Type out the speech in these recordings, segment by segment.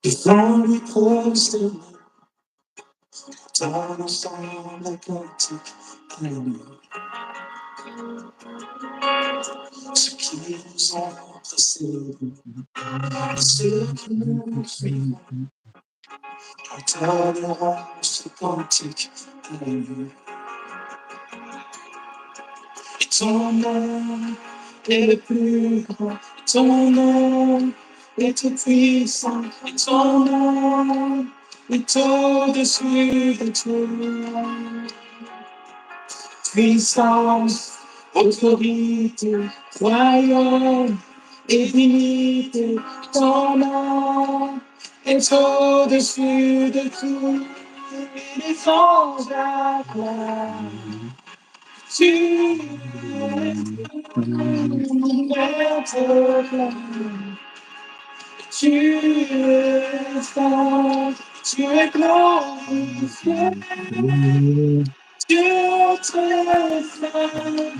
Before we close the tunnels down like a tick, to keep us off the city. Still can move free. I tell you how to go tick. It's on now, it's on now, it's a free song. It's on now, it's all the sweet, it's all. Three songs, autorité, royaume, et dignité, ton est au-dessus de tout, et les anges acclament. Tu es proclame, tu es saint, tu es glorifié, tu es très saint.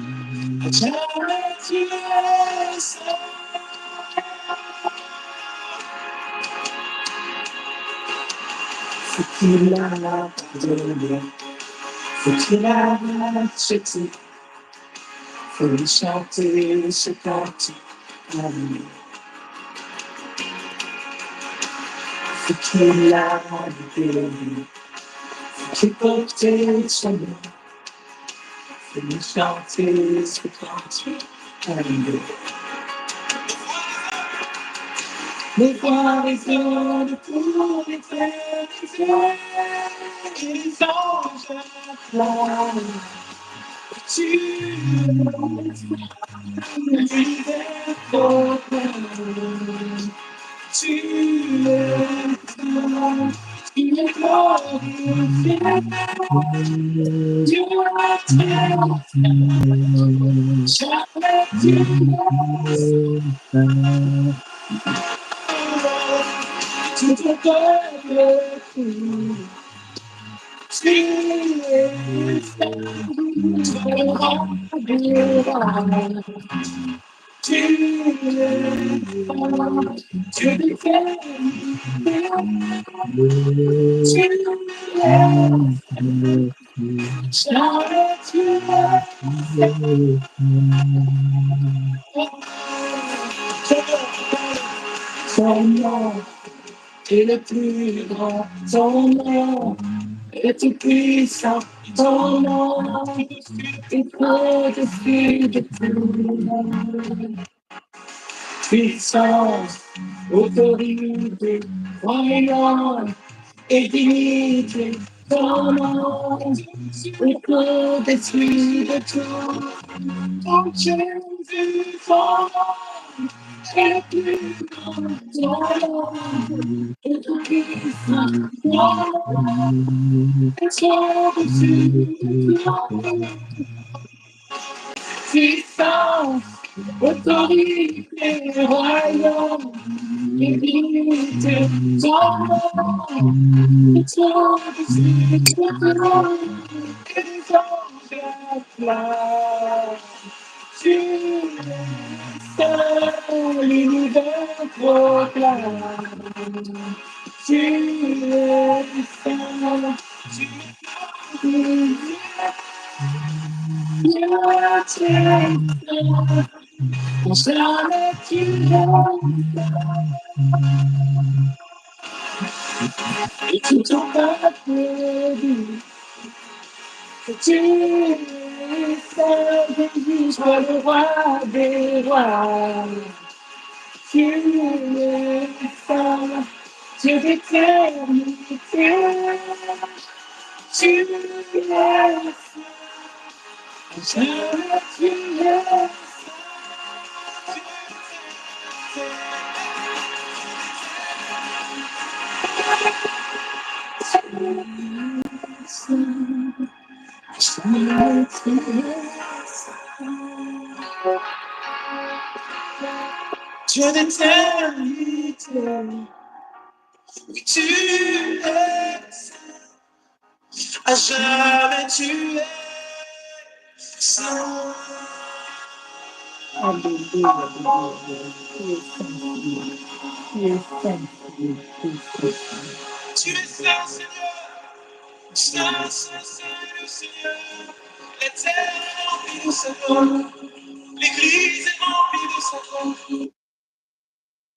Jamais tu es seul. Faut qu'il a pardonné, faut qu'il a acheté, faut lui chanter ce cantique. Faut qu'il a libéré, faut qu'il porte son nom, faut lui chanter ce cantique. Les voix résonnent pour l'éternité, et les anges acclament. Tu es proclame, tu es saint, tu es glorifié, tu es très jamais tu tu te donnes tout. Tu es saint, tu es roi des rois. Tu es saint, tu es d'éternité. Tu es jamais tu es son nom est le plus grand, son nom est tout puissant, son nom est au-dessus de tout. Puissance, autorité, royaume et dignité, ton nom est au-dessus de tout. Oh Jésus, ton nom est le plus grand, ton nom est tout puissant, ton nom est au-dessus de tout. Puissance, autorité, royaume, divinité, ton nom est au-dessus de tout. Et les anges acclament. Tu es saint, l'univers proclame. Tu es saint, tu et tout ton peuple dit que tu es saint, béni soit le roi des rois. Tu es saint, Dieu d'éternité. Tu es saint, jamais tu es Dieu d'éternité, Oui, tu es, à jamais tu es saint. Alléluia, alléluia. Tu es saint, Seigneur. Tu es saint, Seigneur. Tu es saint, Seigneur. Tu es saint, Seigneur. Saint, saint, saint, le Seigneur. La terre est remplie de sa gloire. L'église est remplie de sa gloire.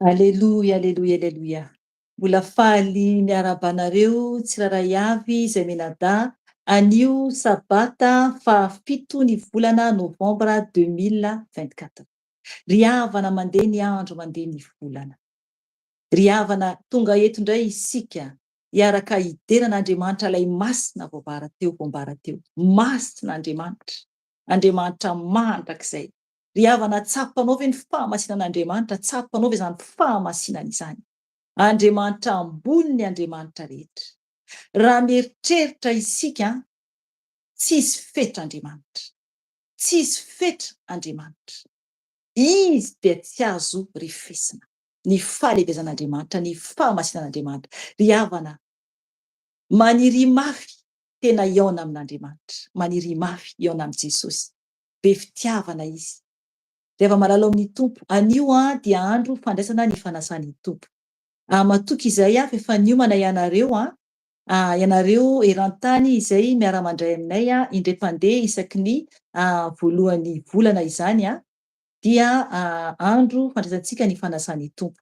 Alléluia, alléluia, alléluia. Mbola faly miarabanareo tsiraray avy izay menada anio sabata fahafito ny volana novambra 2024. Ry havana mandeha ny andro mandeha ny volana. Ry havana tonga eto indray isika hiaraka hideran'Andriamanitra ilay masina voambara teo. Masin'Andriamanitra. Andriamanitra mandrakizay. Ry havana tsapanao ve ny fahamasinan'Andriamanitra, tsapanao ve izany fahamasinana izany. Andriamanitra ambony ny Andriamanitra rehetra. Raha mieritreritra isika, tsisy fetr'Andriamanitra. Tsisy fetra Andriamanitra. Izy dia tsy azo rifesina. Ny fahalehivezan'Andriamanitra, ny fahamasinan'Andriamanitra. Ry havana, maniry mafy tena iaona amin'Andriamanitra. Maniry mafy iaona amin' Jesosy. Be fitiavana izy. Rehefa malalo amin'ny tompo, anio dia andro fandraisana ny fanasan'ny tompo. Matoky izay efa niomana ianareo ianareo eran-tany izay miara-mandray aminay indray-pandeha isaky ny voalohan'ny volana izany dia andro fandraisantsika ny fanasan'ny tompo.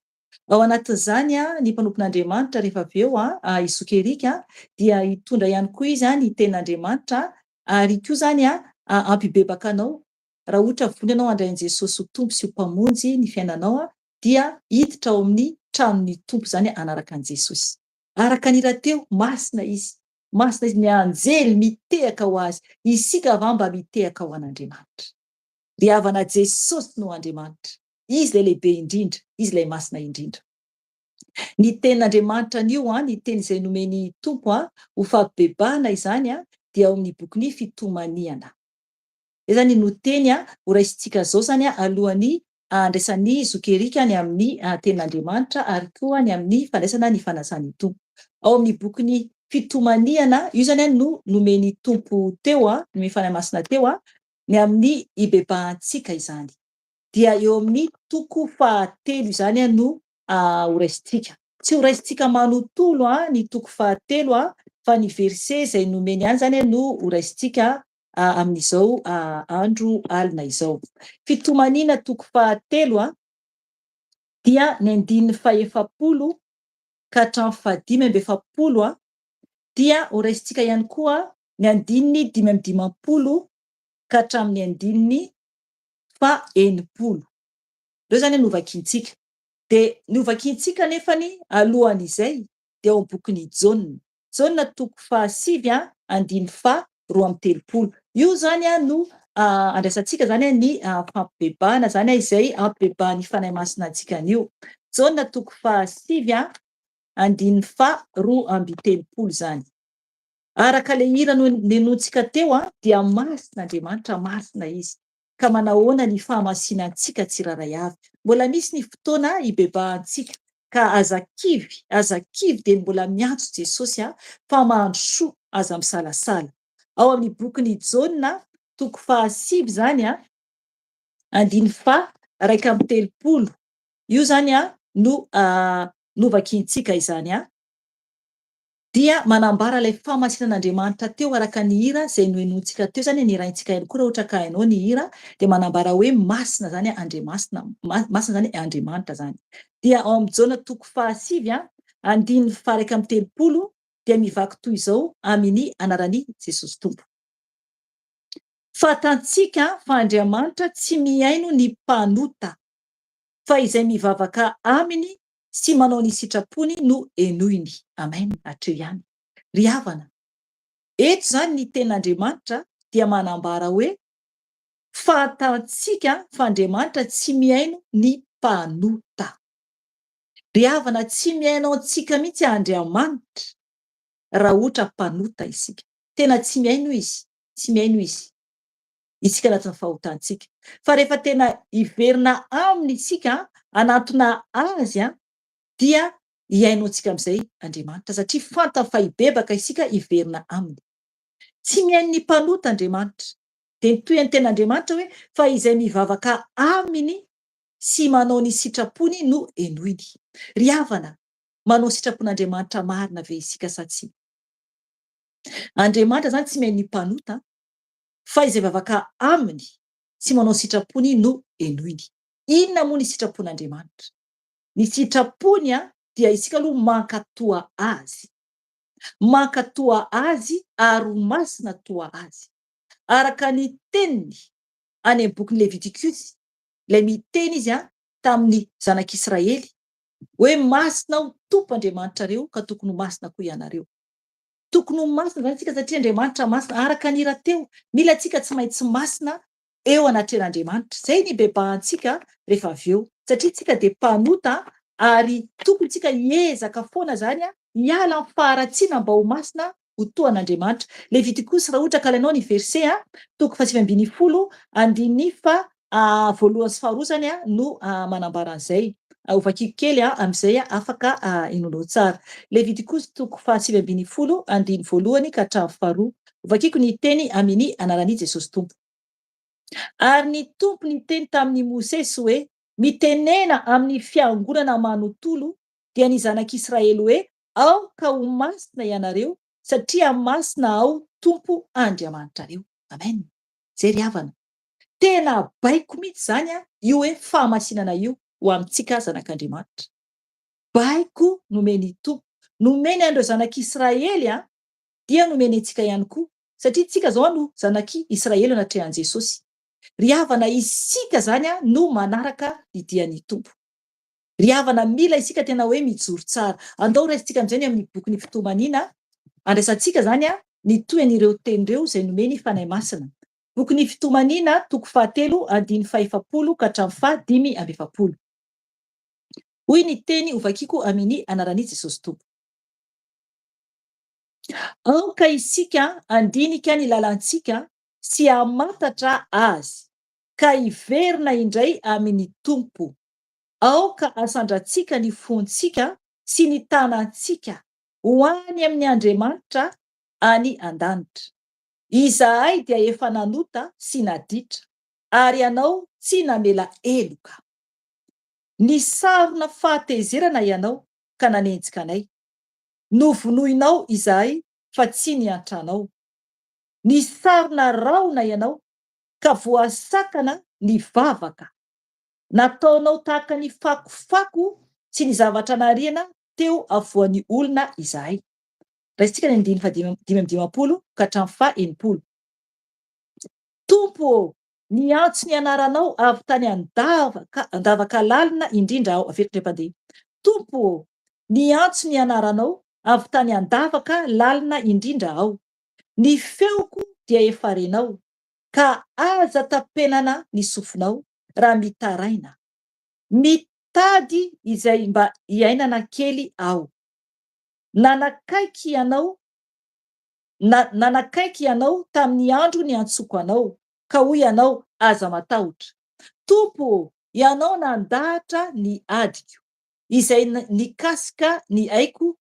Ao anatin'izany ny mpanompon'Andriamanitra rehefa avy eo isokerika dia hitondra ihany koa izy ny tenin'Andriamanitra ary koa zany ampibebaka anao. Raha ohatra vonona ianao handray an'i Jesosy ho tompo sy ho mpamonjy ny fiainanao dia hiditra ao amin'ny tranon'ny tompo zany anaraka an'i Jesosy. Araka ny rahateo, masina izy. Masina izy, ny anjely mitehaka ho azy. Isika ava mba mitehaka ho an'Andriamanitra. Ry havana Jesosy no Andriamanitra. Izy ilay lehibe indrindra, izy ilay masina indrindra. Ny tenin'Andriamanitra anio ny teny izay nomeny tompo ho fampibebahana izany dia ao amin'ny bokin'ny fitomaniana. Izany no teny ho raisintsika zao zany alohan'ny andraisan'ny zokerika ny amin'ny tenin'Andriamanitra ary koa ny amin'ny fandraisana ny fanasan'ny tompo. Ao amin'ny bokin'ny fitomaniana, io zany no nomeny tompo teo, nomeny fanahy masina teo ny amin'ny ibebahantsika izany. Dia eo amin'ny toko fahatelo izany no ho raisintsika. Tsy ho raisintsika manontolo ny toko fahatelo fa ny verset izay nomeny ihany zany no ho raisintsika amin'izao andro alina izao. Fitomaniana toko fahatelo dia ny andininy faha-efapolo ka hatramin'ny fahadimy amby efapolo dia ho raisintsika ihany koa ny andininy dimy amby dimampolo ka hatramin'ny andininy faha-enimpolo. Ireo zany no vakiantsika. Dia ny vakiantsika nefany alohan'izay dia ao bokin'ny Jaona. Jaona toko fahasivy andininy faha-roa amby telopolo. Io zany no andraisantsika zany ny fampibebahana zany izay ampibebahan'ny fanahy masina antsika anio. Jaona toko fahasivy andininy faha-roa amby telopolo zany. Araka le hira nenontsika teo dia masin'Andriamanitra, masina izy. Ka manahoana ny fahamasinantsika tsiraray avy. Mbola misy ny fotoana ibebahantsika ka aza kivy dia mbola miantso Jesosy fa mahandro soa aza misalasala. Ao amin'ny bokin'ny Jaona toko fahasivy zany andininy faha-raika amby telopolo. Io zany no vakiantsika izany dia manambara ilay fahamasinan'Andriamanitra teo araka ny hira izay noenontsika teo zany ny raintsika ihany koa raha ohatra ka hainao ny hira dia manambara hoe masina zany masina zany Andriamanitra zany. Dia ao amin'ny Jaona toko fahasivy andininy faha-raika amby telopolo dia mivaky toy izao amin'ny anaran'i Jesosy tompo. Fantantsika fa Andriamanitra tsy mihaino ny mpanota fa izay mivavaka aminy sy manao ny sitrapony no enoiny. Amen. Hatreo ihany. Ry havana, eto zany ny tenin'Andriamanitra dia manambara hoe fantantsika fa Andriamanitra tsy mihaino ny mpanota. Ry havana, tsy mihaino antsika mihitsy Andriamanitra raha ohatra mpanota isika. Tena tsy mihaino izy. Tsy mihaino izy. Isika anatin'ny fahotantsika. Fa rehefa tena iverina aminy isika, anatona azy dia hiainao antsika amin'izay Andriamanitra satria fantany fa hibebaka isika hiverina aminy. Tsy mihaino ny mpanota Andriamanitra. Dia nitoy ny ten'Andriamanitra hoe fa izay mivavaka aminy sy manao ny sitrapony no enoiny. Ry havana, manao sitrapon'Andriamanitra marina ve isika sa tsia? Andriamanitra zany tsy mihaino ny mpanota fa izay mivavaka aminy sy manao sitrapony no enoiny. Inona moa ny sitrapon'Andriamanitra? Ny sitrapony dia isika aloha mankatoa azy. Mankatoa azy ary ho masina toa azy. Araka ny teniny any amin'ny boky Levitikusy, ilay miteny izy tamin'ny zanak'Israely hoe masina ho tompo Andriamanitrareo ka tokony ho masina koa ianareo. Tokony ho masina zany tsika satria Andriamanitra masina araka ny rahateo. Mila tsika tsy maintsy masina eo anatren'Andriamanitra. Zay ny bebahantsika rehefa avy eo. Satria tsika dia mpanota ary tokony tsika hiezaka foana zany hiala amin'ny faharatsiana mba ho masina ho toa an'Andriamanitra. Levitikusy raha ohatra ka alainao ny verse toko 7:10 andiny fa voalohany sy faharoa zany no manambara an'izay. Ovakiko kely amin'izay afaka inoanao tsara. Levitikusy toko 7:10 andiny voalohany ka hatramin'ny faharoa. Ovakiko ny teny amin'ny anaran'i Jesosy Tompo. Ary ny Tompo niteny tamin'ny Mosesy hoe mitenena amin'ny fiangonana manontolo dia ny zanak'Israely hoe aoka ho masina ianareo satria masina ao Tompo Andriamanitrareo. Amen. Zay ry havana. Tena baiko mihitsy zany io hoe fahamasinana io ho amintsika zanak'Andriamanitra. Baiko nomeny Tompo, nomeny andreo zanak'Israely dia nomeny antsika ihany koa satria tsika zao no zanak'Israely anatrehan'i Jesosy. Ry havana, isika zany no manaraka ny dian'ny Tompo. Ry havana, mila isika tena hoe mijoro tsara. Andao raisitsika amin'izay amin'ny boky Fitomanina, andraisantsika zany ny toen'ireo tenireo izay nomeny fanahy masina. Boky Fitomanina toko 7 andiny 7 ka hatramin'ny 5:20. Hoy ny teny ovakiko amin'ny anaran'i Jesosy Tompo. Aoka isika andinika ny lalantsika sy hamantatra azy ka hiverina indray amin'ny Tompo. Aoka asandratsika ny fontsika sy ny tanantsika ho any amin'ny Andriamanitra any an-danitra. Izahay dia efa nanota sy naditra ary ianao tsy namela eloka. Nisarona fahatezerana ianao ka nanenjika anay. Novonoinao izahay fa tsy niantranao. Nisarona raona ianao ka voasakana ny vavaka. Nataonao tahaka ny fakofako sy ny zavatra nariana teo avoan'ny olona izahay. Raisitsika ny 5:50 ka hatramin'ny 60. Tompo, niantso ny anaranao avy tany andavaka lalina indrindra aho. Averitra mpandeha. Tompo, niantso ny anaranao avy tany andavaka lalina indrindra aho. Ny feoko dia efa renao ka aza tapenana ny sofinao raha mitaraina. Mitady izay mba hiainana kely aho. Nanakaiky ianao tamin'ny andro niantsoko anao ka hoy ianao aza matahotra. Tompo, ianao nandahatra ny adiko izay nikasika ny haiko.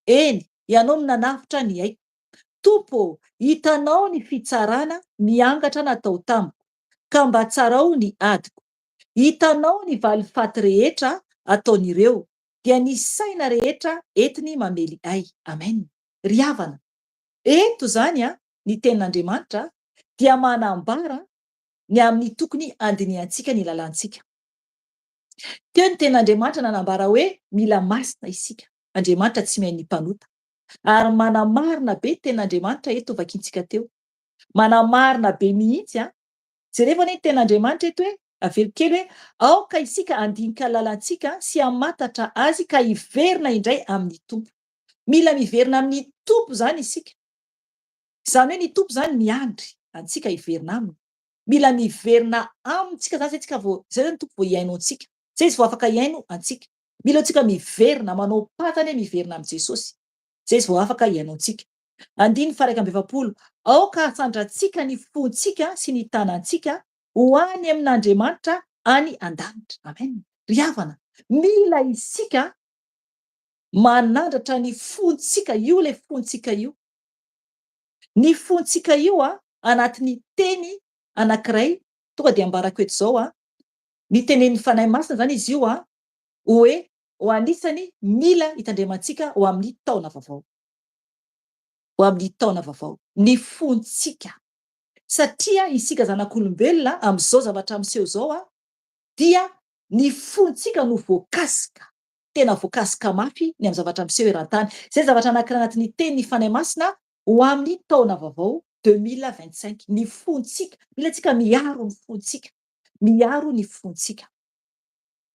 Eny, ianao no nanafitra ny haiko. Tompo, hitanao ny fitsarana miangatra natao tamiko ka mba tsarao ny adiko. Hitanao ny valifaty rehetra ataon'ireo dia ny saina rehetra entiny mamely ahy. Amen. Ry havana, eto zany ny tenin'Andriamanitra dia manambara ny amin'ny tokony andiniantsika ny lalantsika. Teo ny tenin'Andriamanitra nanambara hoe mila masina isika. Andriamanitra tsy mihaino ny mpanota. Ary manamarina be tenin'Andriamanitra eto vakintsika teo. Manamarina be mihitsy jerevana ny tenin'Andriamanitra eto hoe avelokely hoe aoka isika andinika lalantsika sy hamantatra azy ka hiverina indray amin'ny Tompo. Mila miverina amin'ny Tompo zany isika. Zany hoe ny Tompo zany miandry antsika hiverina aminy. Mila miverina amintsika zany tsika zay ny Tompo vao hiaino antsika. Zay izy vao afaka hiaino antsika. Mila antsika miverina manao patany miverina amin'ny Jesosy. Zay izy vao afaka hiaino antsika. 1:20 aoka asandratsika ny fontsika sy ny tanantsika ho any amin'Andriamanitra any an-danitra. Amen. Ry havana, mila isika manandratra ny fontsika io, le fontsika io. Ny fontsika io anatin'ny teny anankiray tonga de ambarako eto zao ny tenen'ny fanahy masina zany izy io hoe ho anisany mila hitandremantsika ho amin'ny taona vaovao. Ho amin'ny taona vaovao. Ny fontsika. Satria isika zanak'olombelona am'zao zavatra miseho zao dia ny fontsika no voakasika. Tena voakasika mafy ny am'zavatra miseho eran-tany. Zay zavatra anankiray anatin'ny tenyny fanahy masina ho amin'ny taona vaovao 2025. Ny fontsika. Mila tsika miaro ny fontsika. Miaro ny fontsika.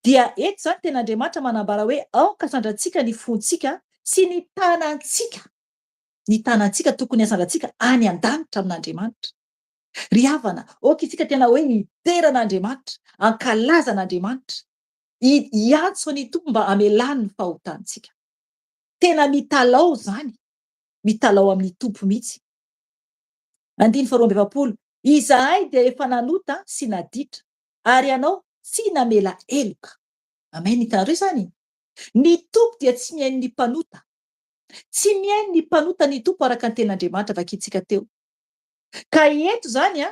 Dia eto zany ten'Andriamanitra manambara hoe aoka sandratsika ny fontsika sy ny tanantsika. Ny tanantsika tokony hasandratsika any an-danitra amin'Andriamanitra. Ry havana, aoka isika tena hoe iteran'Andriamanitra, ankalazan'Andriamanitra, hiantso ny tompo mba hamelany ny fahotantsika. Tena mitalao zany. Mitalao amin'ny tompo mihitsy. 2:20 Izahay dia efa nanota sy naditra, ary ianao tsy namela eloka. Amen. Hitanareo zany. Ny tompo dia tsy mihaino ny mpanota. Tsy mihaino ny mpanota ny tompo araka ny ten'Andriamanitra vakintsika teo. Ka eto zany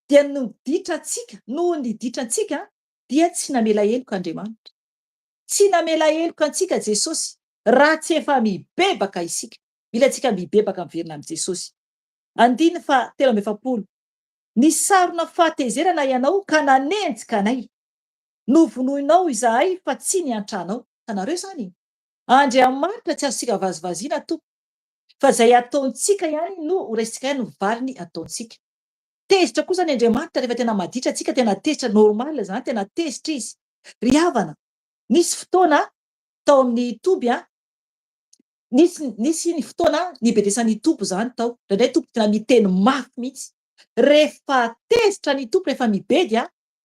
dia noho ny ditrantsika dia tsy namela eloka Andriamanitra. Tsy namela eloka antsika Jesosy raha tsy efa mibebaka isika. Mila tsika mibebaka miverina amin'ny Jesosy. 2:17 Nisarona fahatezerana ianao ka nanenjika anay. Novonoinao izahay fa tsy niantranao. Tanareo zany. Andriamanitra tsy azontsika vazivaziana tompo. Fa zay ataontsika ihany no horaisitsika ihany ny valiny ataontsika. Tezitra kosa ny Andriamanitra rehefa tena maditra antsika, tena tezitra normal zany, tena tezitra izy. Ry havana, nisy fotoana tao amin'ny Toby nisy ny fotoana nibedesan'ny tompo zany tao. Ndraindray tompo tena miteny mafy mihitsy. Rehefa tezitra ny tompo, rehefa mibedy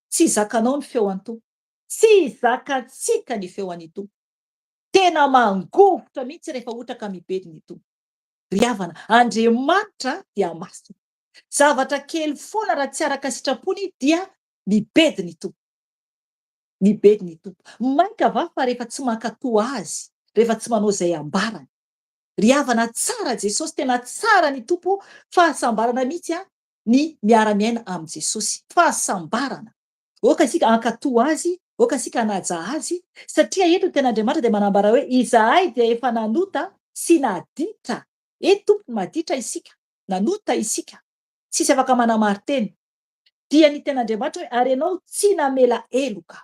tsy zakanao ny feo an'ny tompo. Tsy zakantsika ny feo an'ny tompo. Tena mangovotra mihitsy rehefa ohatra ka mibedy ny tompo. Ry havana, Andriamanitra dia masina. Zavatra kely foana raha tsy araka sitrapony dia mibedy ny tompo. Mibedy ny tompo. Mainka va fa rehefa tsy mankatoa azy, rehefa tsy manao zay ambarany. Ry havana, tsara Jesosy, tena tsara ny tompo, fahasambarana mihitsy ny miara-miaina amin' Jesosy. Fahasambarana. Oka isika ankatoa azy, oka isika hanaja azy, satria eto ny ten'Andriamanitra dia manambara hoe izahay dia efa nanota sy naditra. Eto tompo maditra isika, nanota isika. Tsisy afaka manamary teny. Dia ny ten'Andriamanitra hoe ary ianao tsy namela eloka.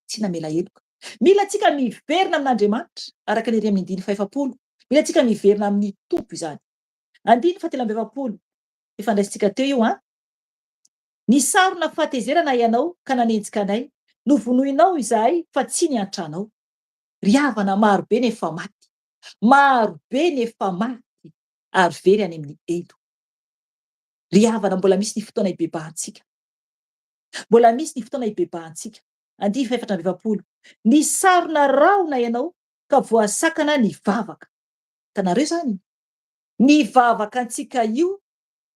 Tsy namela eloka. Mila tsika miverina amin'Andriamanitra araka ny 2:20. Mila tsika miverina amin'ny tompo izany. 2:20 efa ndraisitsika teo io Nisarona fahatezerana ianao ka nanenjika anay. Novonoinao izahay fa tsy niantranao. Ry havana, marobe ny efa maty. Marobe ny efa maty ary very any amin'ny elo. Ry havana, mbola misy ny fotoana hibebahantsika. Mbola misy ny fotoana hibebahantsika. 2:20 Nisarona rahona ianao ka voasakana ny vavaka. Tanareo zany. Ny vavaka antsika io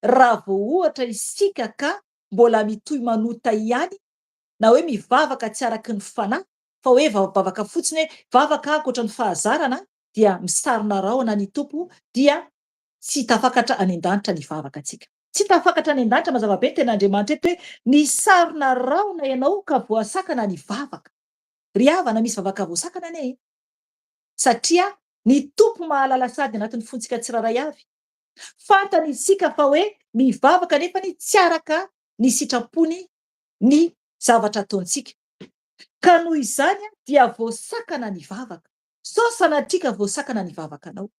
raha vao ohatra isika ka mbola mitohy manota ihany, na hoe mivavaka tsy araky ny fanahy, fa hoe vavaka fotsiny hoe vavaka ankoatra ny fahazarana, dia misarona rahona ny tompo, dia tsy tafakatra any an-danitra ny vavaka antsika. Tsy tafakatra any an-danitra mazava be ny ten'Andriamanitra eto hoe nisarona rahona ianao ka voasakana ny vavaka. Ry havana, misy vavaka voasakana anie. Satria ny tompo mahalala sady anatin'ny fontsika tsiraray avy. Fantany isika fa hoe mivavaka nefa ny tsy araka ny sitrapony ny zavatra ataontsika. Ka noho izany dia voasakana ny vavaka. Sao sanatrika voasakana ny vavakanao.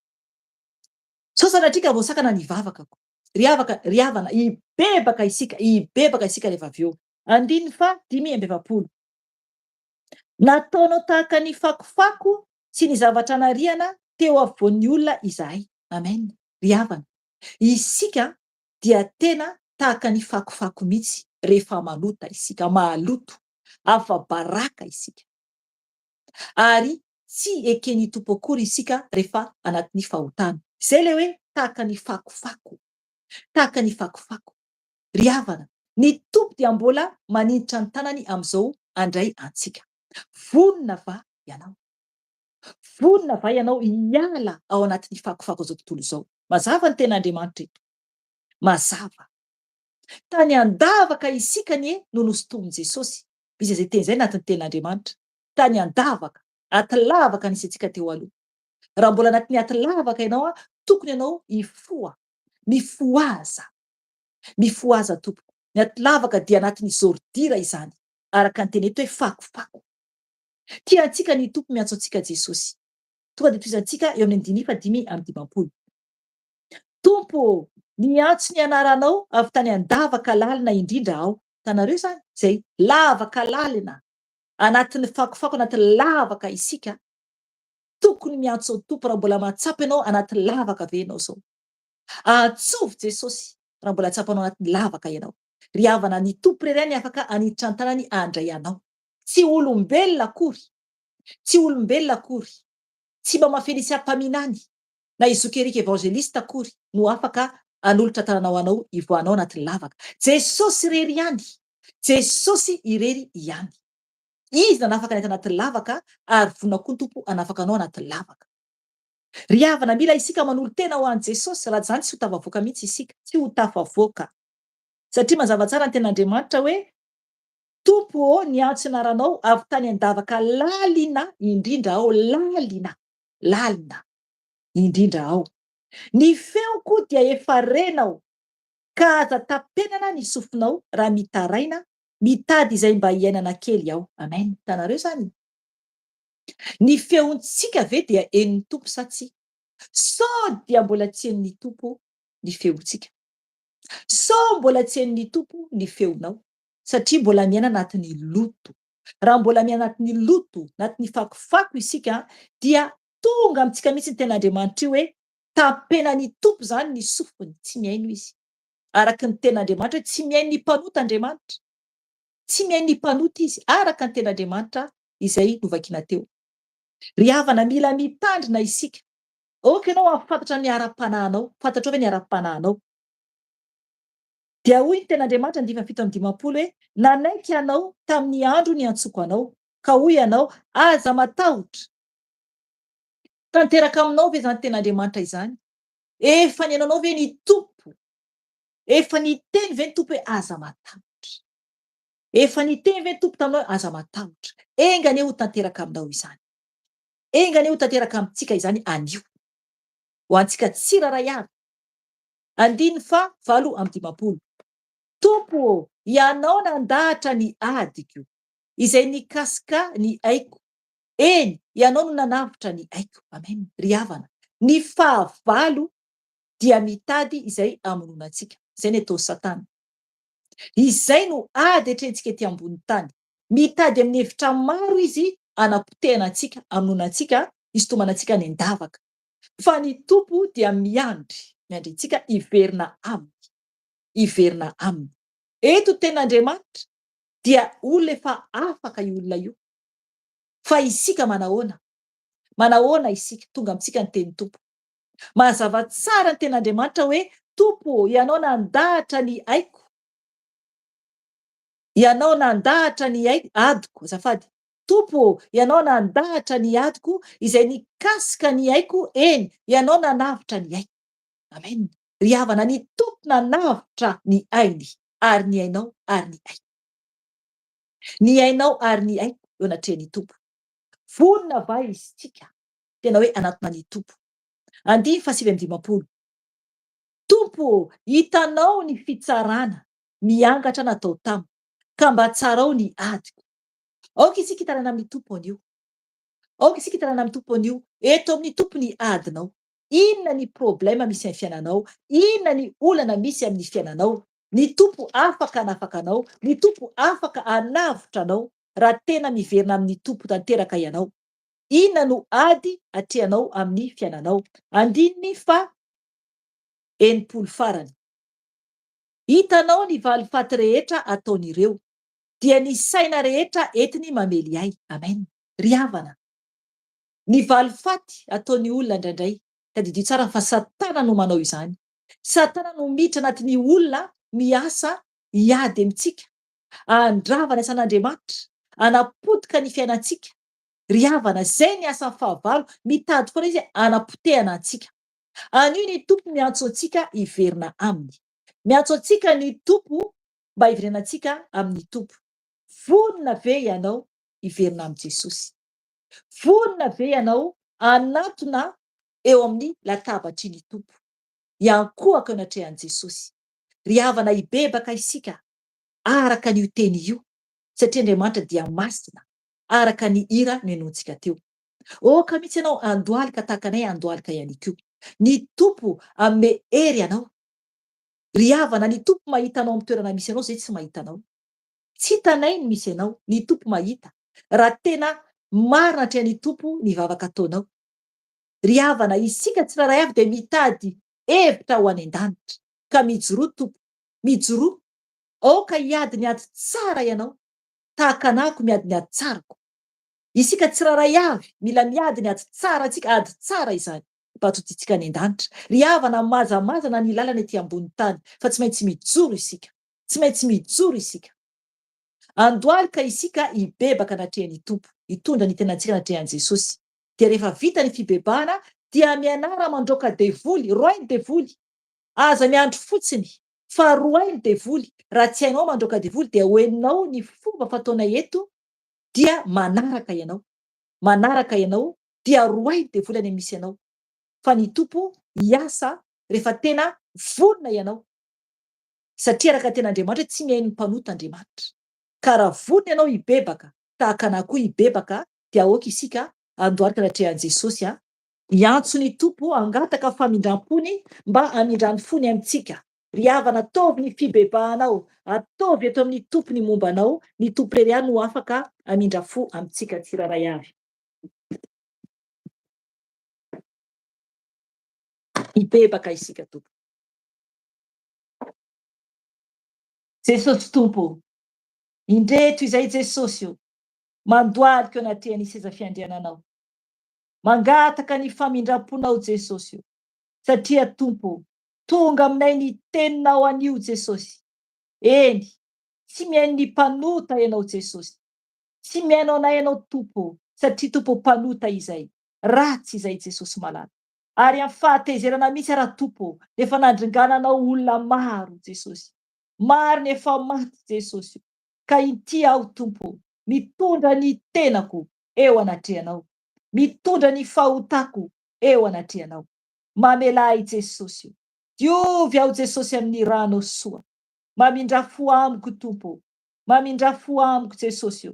Sao sanatrika voasakana ny vavakako. Ry havana, hibebaka isika rehefa avy eo. 2:20 Nataonao tahaka ny fakofako sy ny zavatra nariana teo afovoan'ny olona izahay. Amen. Ry havana, isika dia tena tahaka ny fakofako mihitsy rehefa manota isika, mahaloto, afa-baraka isika. Ary tsy eken'ny tompo akory isika rehefa anatin'ny fahotana. Zay le hoe tahaka ny fakofako. Tahaka ny fakofako. Ry havana, ny tompo dia mbola maninditra ny tanany amin'izao andray antsika. Vonona va ianao? Vonona va ianao hiala ao anatin'ny fakofako zao tontolo zao. Mazava ny ten'Andriamanitra eto. Mazava. Tany andavaka isika nie no nosintomin' Jesosy. Misy izay teny zay anatin'ny ten'Andriamanitra. Tany andavaka, aty lavaka nisy antsika teo aloha. Raha mbola anatin'ny aty lavaka ianao tokony ianao hifoha, mifoaza, mifoaza tompoko. Ny aty lavaka dia anatin'ny zordira izany. Araka ny teny eto hoe fakofako. Tiantsika ny tompo miantso antsika Jesosy. Tonga de toizantsika eo amin'ny 5:5-10. Tompo, niantso ny anaranao avy tany andavaka lalina indrindra aho. Hitanareo zany zay lavaka lalina anatin'ny fakofako anaty lavaka isika. Tokony miantso ny tompo raha mbola mahatsapa ianao anaty lavaka ve ianao zao. Antsovy Jesosy raha mbola atsapanao anaty lavaka ianao. Ry havana ny tompo iray ny afaka aniditra an-tanany andray anao. Tsy olombelona akory. Tsy olombelona akory. Tsy mama Felicia Mpaminany na Izokerika Evangelista akory no afaka anolotra tananao anao ivoanao anaty lavaka. Jesosy irery ihany. Jesosy irery ihany. Izy nanafaka ny anaty lavaka ary vonona koa ny tompo anafaka anao anaty lavaka. Ry havana mila isika manolo tena ho an' Jesosy raha zany tsy ho tafavoaka mihitsy isika, tsy ho tafavoaka. Satria mazava tsara ny ten'Andriamanitra hoe tompo niantso anaranao avy tany andavaka lalina indrindra ao, lalina, lalina indrindra ao. Ny feoko dia efa renao ka aza tapenana ny sofinao raha mitaraina mitady izay mba hiainana kely aho. Amen. Hitanareo zany. Ny feontsika ve dia henin'ny tompo sa tsy? Sao dia mbola tsy henin'ny tompo ny feontsika. Sao mbola tsy henin'ny tompo ny feonao satria mbola miaina anatin'ny loto. Raha mbola miaina anatin'ny loto, anatin'ny fakofako isika dia tonga amintsika mihitsy ny ten'Andriamanitra io hoe tapenan'ny tompo zany ny sofiny, tsy miaino izy. Araka ny ten'Andriamanitra hoe tsy miaino ny mpanota Andriamanitra. Tsy miaino ny mpanota izy. Araka ny ten'Andriamanitra izay novakiana teo. Ry havana mila mitandrina isika. Oka ianao afantatra ny ara-panahinao, fantatra hoe ny ara-panahinao. Dia hoy ny ten'Andriamanitra 5:7-10 hoe nanaiky ianao tamin'ny andro niantsoko anao, ka hoy ianao aza matahotra. Tanteraka aminao ve zany ten'Andriamanitra izany? Efa niainanao ve ny tompo? Efa niteny ve ny tompo hoe aza matahotra? Efa niteny ve ny tompo taminao hoe aza matahotra? Engany ho tanteraka aminao izany. Engany ho tanteraka amintsika izany anio. Ho antsika tsiraray avy. 5:20. Tompo, ianao nandahatra ny adiko izay nikasika ny aiko. Eny, ianao no nanavitra ny aiko. Amen. Ry havana. Ny fahavalo dia mitady izay amonoana antsika. Izay ny atao Satana. Izay no ady etrentsika ety ambony tany. Mitady amin'ny hevitra maro izy anapotehana antsika, amonoana antsika, isintomana antsika ny andavaka. Fa ny tompo dia miandry antsika hiverina aminy. Hiverina aminy. Eto ten'Andriamanitra dia olona efa afaka io olona io. Fa isika manahoana? Manahoana isika? Tonga amintsika ny tenin'ny tompo. Mazava tsara ny ten'Andriamanitra hoe tompo, ianao nandahatra ny aiko. Ianao nandahatra ny adiko, azafady. Tompo, ianao nandahatra ny adiko izay nikasika ny aiko. Eny, ianao nanavitra ny aiko. Amen. Ry havana ny tompo nanavitra ny ainy ary ny ainao ary ny aiko. Ny ainao ary ny aiko eo anatrehan'ny tompo. Vonona va isika tena hoe anatona ny tompo. 5:7-10. Tompo, hitanao ny fitsarana miangatra natao tamiko ka mba tsarao ny adiko. Aoka isika hitanana amin'ny tompo anio. Aoka isika hitanana amin'ny tompo anio. Eto amin'ny tompo ny adinao. Inona ny problema misy amin'ny fiainanao? Inona ny olana misy amin'ny fiainanao? Ny tompo afaka anafaka anao. Ny tompo afaka anavotra anao raha tena miverina amin'ny tompo tanteraka ianao. Inona no ady atrehanao amin'ny fiainanao? 9:80 farany. Hitanao ny valifaty rehetra ataon'ireo dia ny saina rehetra entiny mamely ahy. Amen. Ry havana. Ny valifaty ataon'ny olona indraindray tadidio tsara fa Satana no manao izany. Satana no miditra anatin'ny olona miasa hiady amintsika, andravana san'Andriamanitra, anapotika ny fiainantsika, ry havana zay ny asa fahavalo mitady foana izy anapotehana antsika. Anio ny tompo miantso antsika hiverina aminy. Miantso antsika ny tompo mba hiverina antsika amin'ny tompo. Vonona ve ianao hiverina amin' Jesosy? Vonona ve ianao anatona eo amin'ny latabatry ny tompo? Iankohaka eo anatrehan'i Jesosy. Ry havana hibebaka isika araka an'io teny io, satria Andriamanitra dia masina araka ny hira noenontsika teo. Oka mihitsy ianao andohalika tahaka anay andohalika ihany koa. Ny tompo anome hery anao. Ry havana ny tompo mahita anao amin'ny toerana misy anao zay tsy mahita anao. Tsy hitanay ny misy anao, ny tompo mahita. Raha tena marina hatrehan'ny tompo ny vavaka ataonao. Ry havana isika tsiraray avy dia mitady hevitra ho any an-danitra. Ka mijoroa tompo, mijoroa. Aoka hiady ny ady tsara ianao, tahaka anako miady ny ady tsarako. Isika tsiraray avy mila miady ny ady tsara antsika, ady tsara izany mba hatontsika any an-danitra. Ry havana mazamazana ny lalana ety ambony tany, fa tsy maintsy mijoro isika, tsy maintsy mijoro isika. Andohalika isika hibebaka anatrehan'ny tompo, hitondra ny tenantsika anatrehan'i Jesosy. Dia rehefa vita ny fibebahana dia mianara mandroaka devoly, roainy devoly. Aza miandro fotsiny fa roainy devoly. Raha tsy hainao mandroaka devoly dia hoeninao ny fomba fataonay eto dia manaraka ianao. Manaraka ianao dia roainy devoly any misy ianao. Fa ny tompo hiasa rehefa tena vonona ianao. Satria araka ten'Andriamanitra tsy mihaino ny mpanota Andriamanitra. Ka raha vonona ianao hibebaka, tahaka anahy koa hibebaka, dia aoka isika andohalika anatrehan'i Jesosy hiantso ny tompo hangataka famindram-pony mba hamindrany fony amintsika. Ry havana ataovy ny fibebahanao, ataovy eto amin'ny tompo ny momba anao, ny tompo irery ihany no afaka hamindra fo amintsika tsiraray avy. Hibebaka isika tompo. Jesosy tompo, indreto izay Jesosy io, mandohalika eo anatrehany seza fiandriananao. Mangataka ny famindram-ponao Jesosy io. Satria tompo, tonga aminay ny teninao anio Jesosy. Eny, tsy mihaino ny mpanota ianao Jesosy. Tsy mihaino anay ianao tompo, satria tompo mpanota izay. Ratsy izay Jesosy malala. Ary amin'ny fahatezerana misy ara tompo, efa nandringananao olona maro Jesosy. Maro ny efa maty Jesosy. Ka ity aho tompo, mitondra ny tenako eo anatrehanao. Mitondra ny fahotako eo anatrehanao. Mamelay Jesosy. Diovy aho Jesosy amin'ny ranao soa. Mamindra fo amiko tompo. Mamindra fo amiko Jesosy.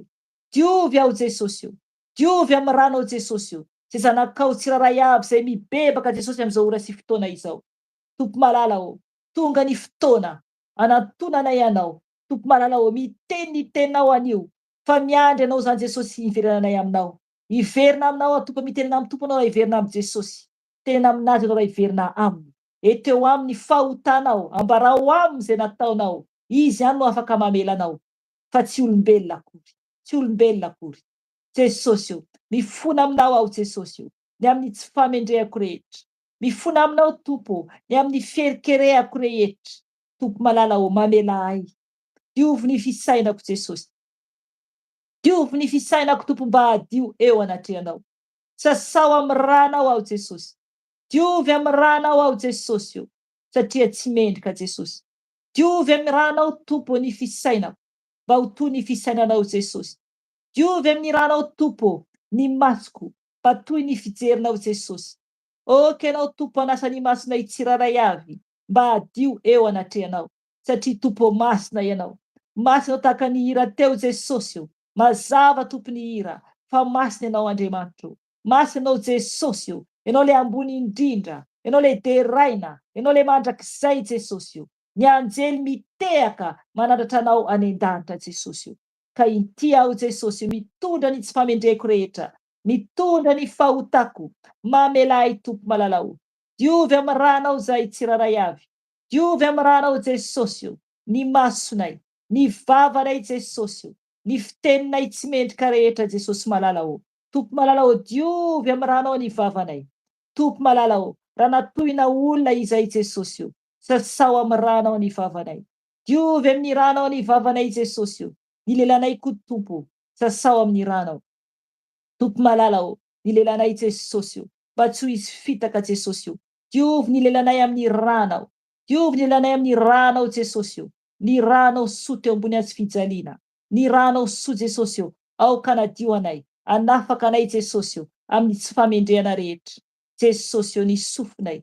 Diovy aho Jesosy. Diovy amin'ny ranao Jesosy. Zay zanakao tsiraray avy zay mibebaka Jesosy amin'izao ora sy fotoana izao. Tompo malala tonga ny fotoana anatonanay anao. Tompo malala miteny ny tenao anio. Fa miandry anao zany Jesosy hiverenanay aminao. Hiverina aminao tompo, mitenena amin'ny tompo anao raha hiverina amin'ny Jesosy. Tena aminazy anao raha hiverina aminy. Eteo amin'ny fahotanao, ambarao aminy zay nataonao. Izy ihany no afaka mamela anao. Fa tsy olombelona akory. Tsy olombelona akory. Jesosy mifona aminao aho Jesosy ny amin'ny tsy famendrehako rehetra. Mifona aminao tompo ny amin'ny fierikerehako rehetra. Tompo malala mamela ahy. Diovy ny fisainako Jesosy. Diovy ny fisainako tompo mba hadio eo anatrehanao. Sasao amin'ny ranao aho Jesosy. Diovy amin'ny ranao aho Jesosy satria tsy mendrika Jesosy. Diovy amin'ny ranao tompo ny fisainako mba ho toy ny fisainanao Jesosy. Diovy amin'ny ranao tompo ny masoko mba toy ny fijerinao Jesosy. Oka ianao tompo anasa ny masonay tsiraray avy mba hadio eo anatrehanao satria tompo masina ianao. Masina tahaka ny hira teo Jesosy. Mazava tompo ny hira fa masina ianao Andriamanitra. Masina ianao Jesosy. Ianao le ambony indrindra. Ianao le deraina. Ianao le mandrakizay Jesosy. Ny anjely mitehaka manandratra anao any an-danitra Jesosy. Ka ity aho Jesosy mitondra ny tsy famendrehako rehetra. Mitondra ny fahotako. Mamelay tompo malalao. Diovy amin'ny ranao zay tsiraray avy. Diovy amin'ny ranao Jesosy. Ny masonay, ny vavanay Jesosy. Ny fiteninay tsy mendrika rehetra Jesosy malalao. Tompo malalao diovy amin'ny ranao ny vavanay. Tompo malalao raha natohina olona izay Jesosy. Sasao amin'ny ranao ny vavanay. Diovy amin'ny ranao ny vavanay Jesosy. Ny lelanay koa tompo. Sasao amin'ny ranao. Tompo malala ny lelanay Jesosy io, mba tsy ho izy fitaka Jesosy io. Diovy ny lelanay amin'ny ranao. Diovy ny lelanay amin'ny ranao Jesosy io. Ny ranao soa teo ambony azy fijaliana. Ny ranao soa Jesosy io. Aoka anadio anay. Anafaka anay Jesosy io amin'ny tsy famendrehana rehetra. Jesosy io, ny sofinay.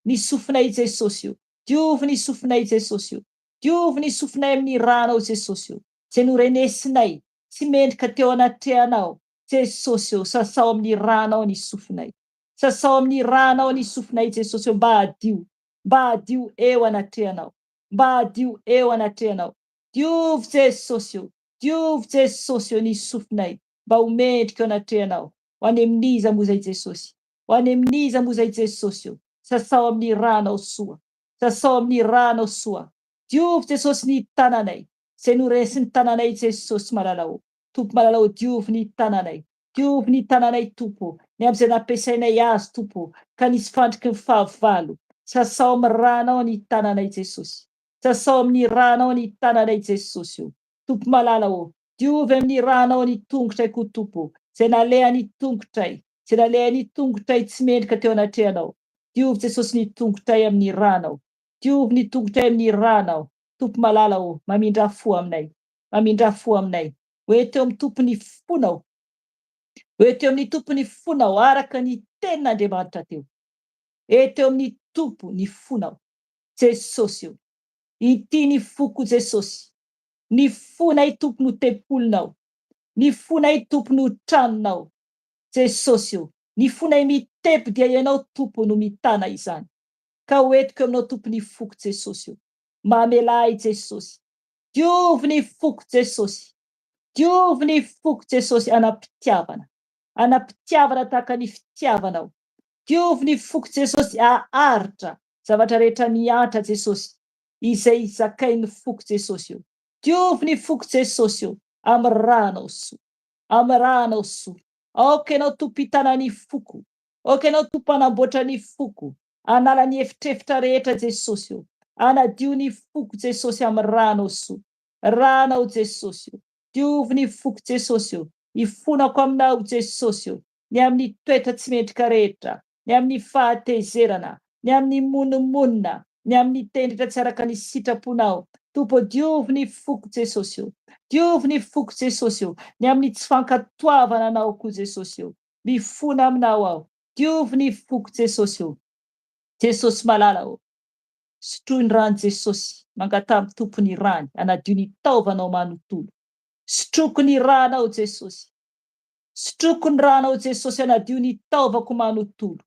Ny sofinay Jesosy io. Diovy ny sofinay Jesosy io. Diovy ny sofinay amin'ny ranao Jesosy io. Tsy norenesinay, tsy mendrika teo anatrehanao. Jesosy io, sasao amin'ny ranao ny sofinay. Sasao amin'ny ranao ny sofinay Jesosy io, mba hadio eo anatrehanao. Mba hadio eo anatrehanao. Diovy Jesosy io. Diovy Jesosy io ny sofinay. Mba ho mendrika eo anatrehanao. Ho any amin'iza moa zay Jesosy. Ho any amin'iza moa zay Jesosy io. Sasao amin'ny ranao soa. Sasao amin'ny ranao soa. Diovy Jesosy ny tananay. Se noresy ny tananay Jesosy malalao. Tompo malalao, diovy ny tananay. Diovy ny tananay tompo. Ny am'izay nampiasainay azy tompo. Ka nisy fandriky ny fahavalo. Sasao amin'ny ranao ny tananay Jesosy. Sasao amin'ny ranao ny tananay Jesosy io. Tompo malalao, diovy amin'ny ranao ny tongotray ko tompo. Zay nalea ny tongotray. Zay nalea ny tongotray tsy mendrika teo anatrehanao. Diovy Jesosy ny tongotray amin'ny ranao. Diovy ny tongotray amin'ny ranao. Tompo malalao, mamindra fo aminay. Mamindra fo aminay. Oeteo amin'ny tompony fonao. Oeteo amin'ny tompony fonao araka ny tenin'Andriamanitra teo. Eteo amin'ny tompo ny fonao. Jesosy io. Ity ny foko Jesosy. Ny fonay tompo no tempolinao. Ny fonay tompo no tranonao. Jesosy io. Ny fonay mitepy dia ianao tompo no mitana izany. Ka oetiko aminao tompo ny foko Jesosy io. Mamelay Jesosy. Diovy ny foko Jesosy. Diovy ny foko Jesosy anapitiavana. Anapitiavana tahaka ny fitiavanao. Diovy ny foko Jesosy aharitra zavatra rehetra miantra Jesosy. Izay zakain'ny foko Jesosy io. Diovy ny foko Jesosy io amin'ny ranao soa. Amin'ny ranao soa. Aoka ianao tompo hitana ny foko. Aoka ianao tompo anamboatra ny foko. Anala ny efitrefitra rehetra Jesosy io. Anadio ny foko Jesosy amin'ny ranao soa. Ranao Jesosy io. Diovy ny foko Jesosy io. Ifonako aminao Jesosy io. Ny amin'ny toetra tsy mendrika rehetra. Ny amin'ny fahatezerana. Ny amin'ny monomonina. Ny amin'ny tendrika tsy araka ny sitraponao. Tompo, diovy ny foko Jesosy io. Diovy ny foko Jesosy io. Ny amin'ny tsy fankatoavana anao koa Jesosy io. Mifona aminao aho. Diovy ny foko Jesosy io. Jesosy malala io. Sotroiny rano Jesosy. Mangatamy tompony rany. Anadio ny taovanao manontolo. Sotroko ny ranao Jesosy. Sotroko ny ranao Jesosy. Anadio ny taovako manontolo.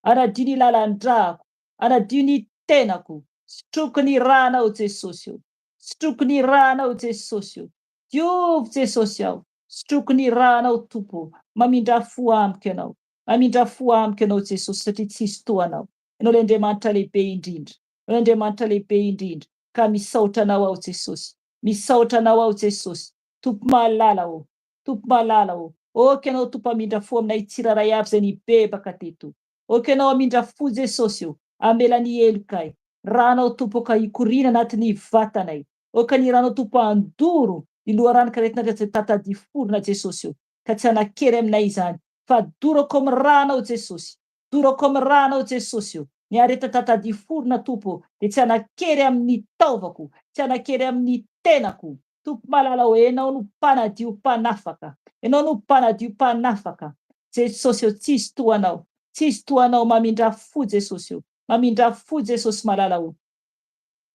Anadio ny lalandrako. Anadio ny tenako. Sotroko ny ranao Jesosy io. Sotroko ny ranao Jesosy io. Diovy Jesosy aho. Sotroko ny ranao tompo. Mamindra fo amiko ianao. Mamindra fo amiko ianao Jesosy satria tsisy toanao. Ianao l'Andriamanitra lehibe indrindra. Ianao l'Andriamanitra lehibe indrindra. Ka misaotra anao aho Jesosy. Misaotra anao aho Jesosy. Tompo malala aho. Tompo malala aho. Oka ianao tompo amindra fo aminay tsiraray avy zay nibebaka teto. Oka ianao amindra fo Jesosy io. Amela ny elokay. Ranao tompo ka ikorina anatin'ny vatanay. Oka ny ranao tompo andoro ny loharanika rehetina zay tatadiforona Jesosy io. Ka tsy anakery aminay izany. Fa dorako amin'ny ranao Jesosy. Dorako amin'ny ranao Jesosy io. Ny areta tatadiforona tompo dia tsy anakery amin'ny taovako. Tsy anakery amin'ny tenako. Tompo malala ho enao no mpanadio mpanafaka. Enao no mpanadio mpanafaka. Jesosy io, tsisy toanao. Tsisy toanao, mamindra fo Jesosy io. Mamindra fo Jesosy malala io.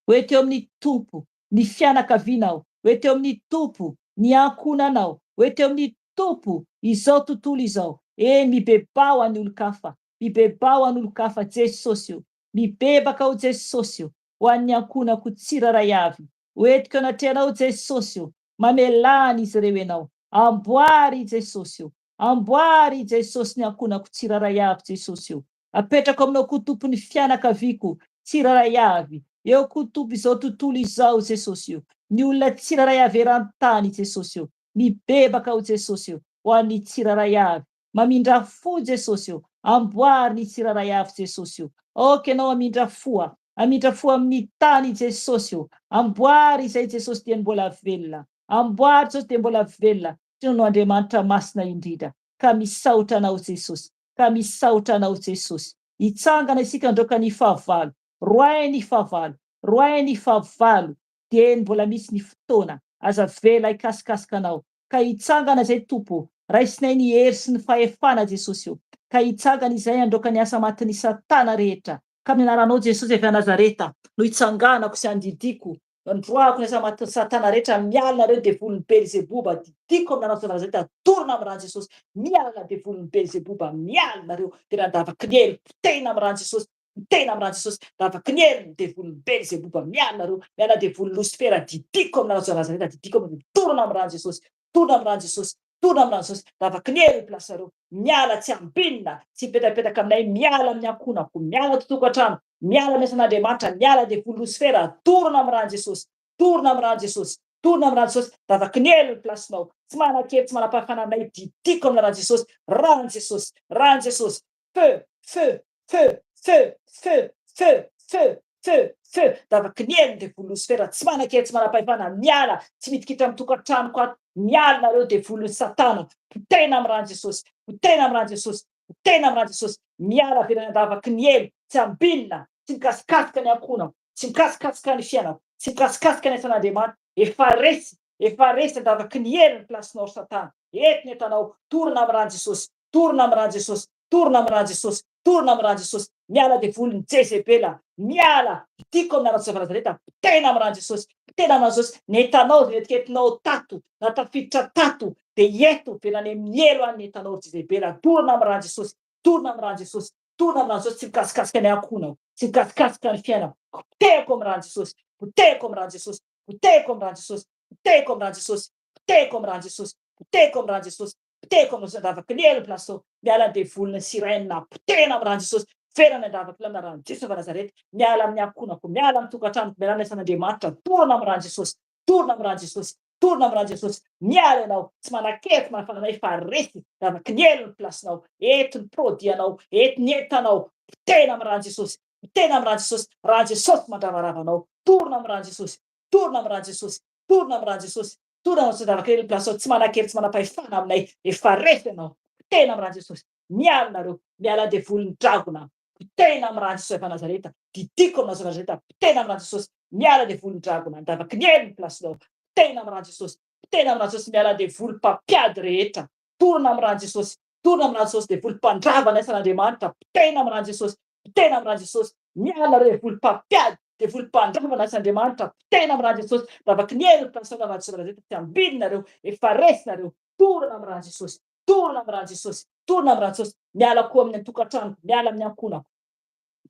Oeteo amin'ny tompo ny fianakavianao. Oeteo amin'ny tompo ny ankonanao. Oeteo amin'ny tompo izao tontolo izao. Mibebao any olo-kafa. Mibebao any olo-kafa Jesosy io. Mibebaka ho Jesosy io. Ho an'ny ankonako tsiraray avy. Oetiko anatrehanao Jesosy io. Mamelany izy ireo ianao. Amboary Jesosy io. Amboary Jesosy ny ankonako tsiraray avy Jesosy io. Apetrako aminao koa tompo ny fianakaviako tsiraray avy. Eo koa tompo izao tontolo izao Jesosy io. Ny olona tsiraray avy eran-tany Jesosy io. Mibebaka ho Jesosy io. Ho an'ny tsiraray avy. Mamindra fo Jesosy io. Amboary ny tsiraray avy Jesosy io. Oka ianao amindra foa. Amindra fo amin'ny tany Jesosy io. Amboary izay Jesosy dia mbola velona. Amboary Jesosy dia mbola velona. Tino no Andriamanitra masina indrindra. ka misaotra anao Jesosy, ka misaotra anao Jesosy. Hitsangana isika androka ny fahavalo, roay ny fahavalo, roay ny fahavalo, de mbola misy ny fotoana aza vela hikasikasika anao. Ka hitsangana zay Tompo, raisinay ny hery sy ny fahefana Jesosy io. Ka hitsangana izay androka ny asa matin'ny Satana rehetra. Ka amin'ny anaranao Jesosy avy a Nazareta no hitsanganako sy andidiko. Androako ny asa matin'ny Satana rehetra, miala nareo devolon'ny Beelzeboba, didiko amin'ny anaranao Nazareta, torona amin'ny ran'ny Jesosy. Miala devolon'ny Beelzeboba, miala nareo de randavaky ny hery, potehina amin'ny ran'ny Jesosy. Potehina amin'ny ran'ny Jesosy, ravaky ny hery ny devolon'ny Beelzeboba, miala nareo, miala devolon'ny Lucifera, didiko amin'ny anaranao Nazareta, didiko amin'ny torona amin'ny ran'ny Jesosy. Torona amin'ny ran'ny Jesosy, torona amin'ny ran'ny Jesosy, ravaky ny hery plasareo, miala tsy ambinina, tsy mipetapetaka aminay, miala amin'ny ankonako, miala totokantrano, miala amin'ny asan'Andriamanitra, miala devolon'ny Lucifera, torona amin'ny ran'ny Jesosy, torona amin'ny ran'ny Jesosy, torona amin'ny ran'ny Jesosy, ravaky ny hery ny plasinao, tsy manakevy, tsy manam-pahefana aminay, didiko amin'ny ran'ny Jesosy, ran'ny Jesosy, ran'ny Jesosy, feu, feu, feu, feu, feu, feu, feu, feu, feu, ravaky ny hery ny devolon'ny Lucifera, tsy manakevy, tsy manam-pahefana, miala, tsy midikitra amin'ny tokantranoko ato, miala nareo devolon'ny Satana, potehina amin'ny ran'ny Jesosy, potehina amin'ny ran'ny Jesosy, potehina amin'ny ran'ny Jesosy, miala avy ravaky ny hery, tsy ambinina, tsy mikasikasika ny ankonako, tsy mikasikasika ny fiainako, tsy mikasikasika ny asan'Andriamanitra, efa resy andavaky ny hery ny plasinao Satana. Eto ny etanao, torona amin'ny ran'ny Jesosy, torona amin'ny ran'ny Jesosy, torona amin'ny ran'ny Jesosy, torona amin'ny ran'ny Jesosy, miala devolon'ny Jezebela, miala, didiko amin'ny anaran'i Nazareta, potehina amin'ny ran'ny Jesosy, potehina amin'ny ran'ny Jesosy, ny etanao zay etiketinao tato, na tafiditra tato, de eto velany mielo any etanao Jezebela, torona amin'ny ran'ny Jesosy, torona amin'ny ran'ny Jesosy, torona amin'ny ran'ny Jesosy, tsy mikasikasika ny ankonako, tsy mikasikasika ny fiainako, potehiko amin'ny ran'ny Jesosy, potehiko amin'ny ran'ny Jesosy, potehiko amin'ny ran'ny Jesosy, potehiko amin'ny ran'ny Jesosy, potehiko amin'ny ran'ny Jesosy, potehiko amin'ny ran'ny Jesosy, potehiko amin'ny Jesosy, ravaky ny hery plasao, miala devolon'ny sirena, potehina amin'ny ran'ny Jesosy, ferana andavaky amin'ny ran'ny Jesosy va Nazareta, miala amin'ny ankonako, miala amin'ny tokantranoko, miala amin'ny asan'Andriamanitra, torona amin'ny ran'ny Jesosy, torona amin'ny ran'ny Jesosy, torona amin'ny ran'ny Jesosy, miala ianao, tsy manakevy, tsy manafana anay, fa resy, ravaky ny hery ny plasinao, eto ny prodianao, eto ny entanao, potehina amin'ny ran'ny Jesosy, potehina amin'ny ran'ny Jesosy, ran'ny Jesosy mandravaravanao, torona amin'ny ran'ny Jesosy, torona amin'ny ran'ny Jesosy, torona amin'ny ran'ny Jesosy, torona amin'ny Jesosy, ravaky ny hery ny plasinao, tsy manakevy, tsy manam-pahefana aminay, efa resy ianao, potehina amin'ny ran'ny Jesosy, miala nareo, miala devolon'ny dragona, potehina amin'ny ran'ny Jesosy va Nazareta, didiko amin'ny Nazareta, potehina amin'ny ran'ny Jesosy, miala devolon'ny dragona, andavaky ny hery ny plasinao, potehina amin'ny ran'ny Jesosy, potehina amin'ny ran'ny Jesosy, miala devolon'ny mpampiady rehetra, torona amin'ny ran'ny Jesosy, torona amin'ny ran'ny Jesosy, devolon'ny mpandravana asan'Andriamanitra, potehina amin'ny ran'ny Jesosy, potehina amin'ny ran'ny Jesosy, miala reo devolon'ny mpampiady, devolon'ny mpandravana asan'Andriamanitra, potehina amin'ny ran'ny Jesosy, ravaky ny hery ny plasinao amin'ny ran'ny Jesosy, tsy ambinina nareo, efa resy nareo, torona amin'ny ran'ny Jesosy, torona amin'ny ran'ny Jesosy, torona amin'ny ran'ny Jesosy, miala koa amin'ny tokantranoko, miala amin'ny ankonako,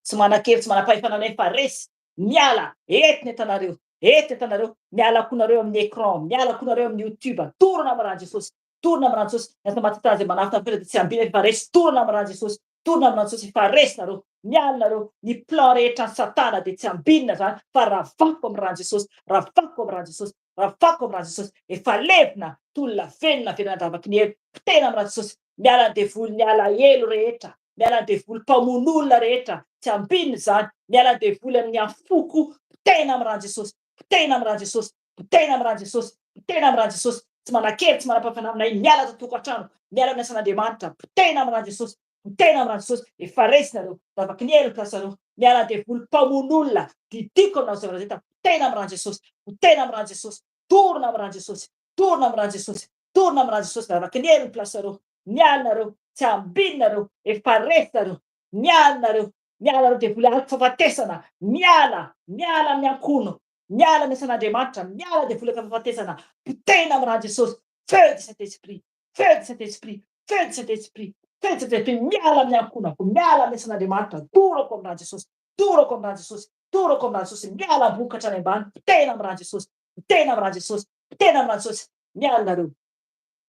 tsy manakevy, tsy manam-pahefana anay, fa resy, miala, eto ny etanareo, eto etanareo, miala koa nareo amin'ny écran, miala koa nareo amin'ny YouTube, torona amin'ny ran'ny Jesosy, torona amin'ny ran'ny Jesosy, ny asa mahatita azy manafina fela de tsy ambina, efa resy, torona amin'ny ran'ny Jesosy, torona amin'ny ran'ny Jesosy, efa resy nareo, miala nareo, ny plan rehetra ny Satana de tsy ambinina zany, fa ravako amin'ny ran'ny Jesosy, ravako amin'ny ran'ny Jesosy, ravako amin'ny ran'ny Jesosy, efa levina, tolona venona velandavaky ny hery, potehina amin'ny ran'ny Jesosy, miala devolon'ny alahelo rehetra, miala devoly mpamono'olona rehetra, tsy ambinina zany, miala devoly amin'ny afoko, potehina amin'ny ran'ny Jesosy, potehina amin'ny ran'ny Jesosy, potehina amin'ny ran'ny Jesosy, potehina amin'ny ran'ny Jesosy, tsy manakevy, tsy manam-pahefana aminay, miala ato tokantrano, miala amin'ny asan'Andriamanitra, potehina amin'ny ran'ny Jesosy, potehina amin'ny ran'ny Jesosy, efa resy nareo, ravaky ny hery ny plasareo, miala devoly mpamono'olona, didiko amin'ny Nazareta, potehina amin'ny ran'ny Jesosy, potehina amin'ny ran'ny Jesosy, torona amin'ny ran'ny Jesosy, torona amin'ny ran'ny Jesosy, torona amin'ny ran'ny Jesosy, ravaky ny hery ny plasareo, miala nareo, tsy ambinina nareo, efa resy nareo, miala nareo, miala nareo devoly fahafatesana, miala, miala amin'ny ankono, miala amin'ny asan'Andriamanitra, miala devoly fahafatesana, potehina amin'ny ran'ny Jesosy, feu du Saint-Esprit, feu du Saint-Esprit, feu du Saint-Esprit, feu du Saint-Esprit, miala amin'ny ankonako, miala amin'ny asan'Andriamanitra, torako amin'ny ran'ny Jesosy, torako amin'ny ran'ny Jesosy, torako amin'ny ran'ny Jesosy, miala vokatra any ambany, potehina amin'ny ran'ny Jesosy, potehina amin'ny ran'ny Jesosy, potehina amin'ny ran'ny Jesosy, miala nareo,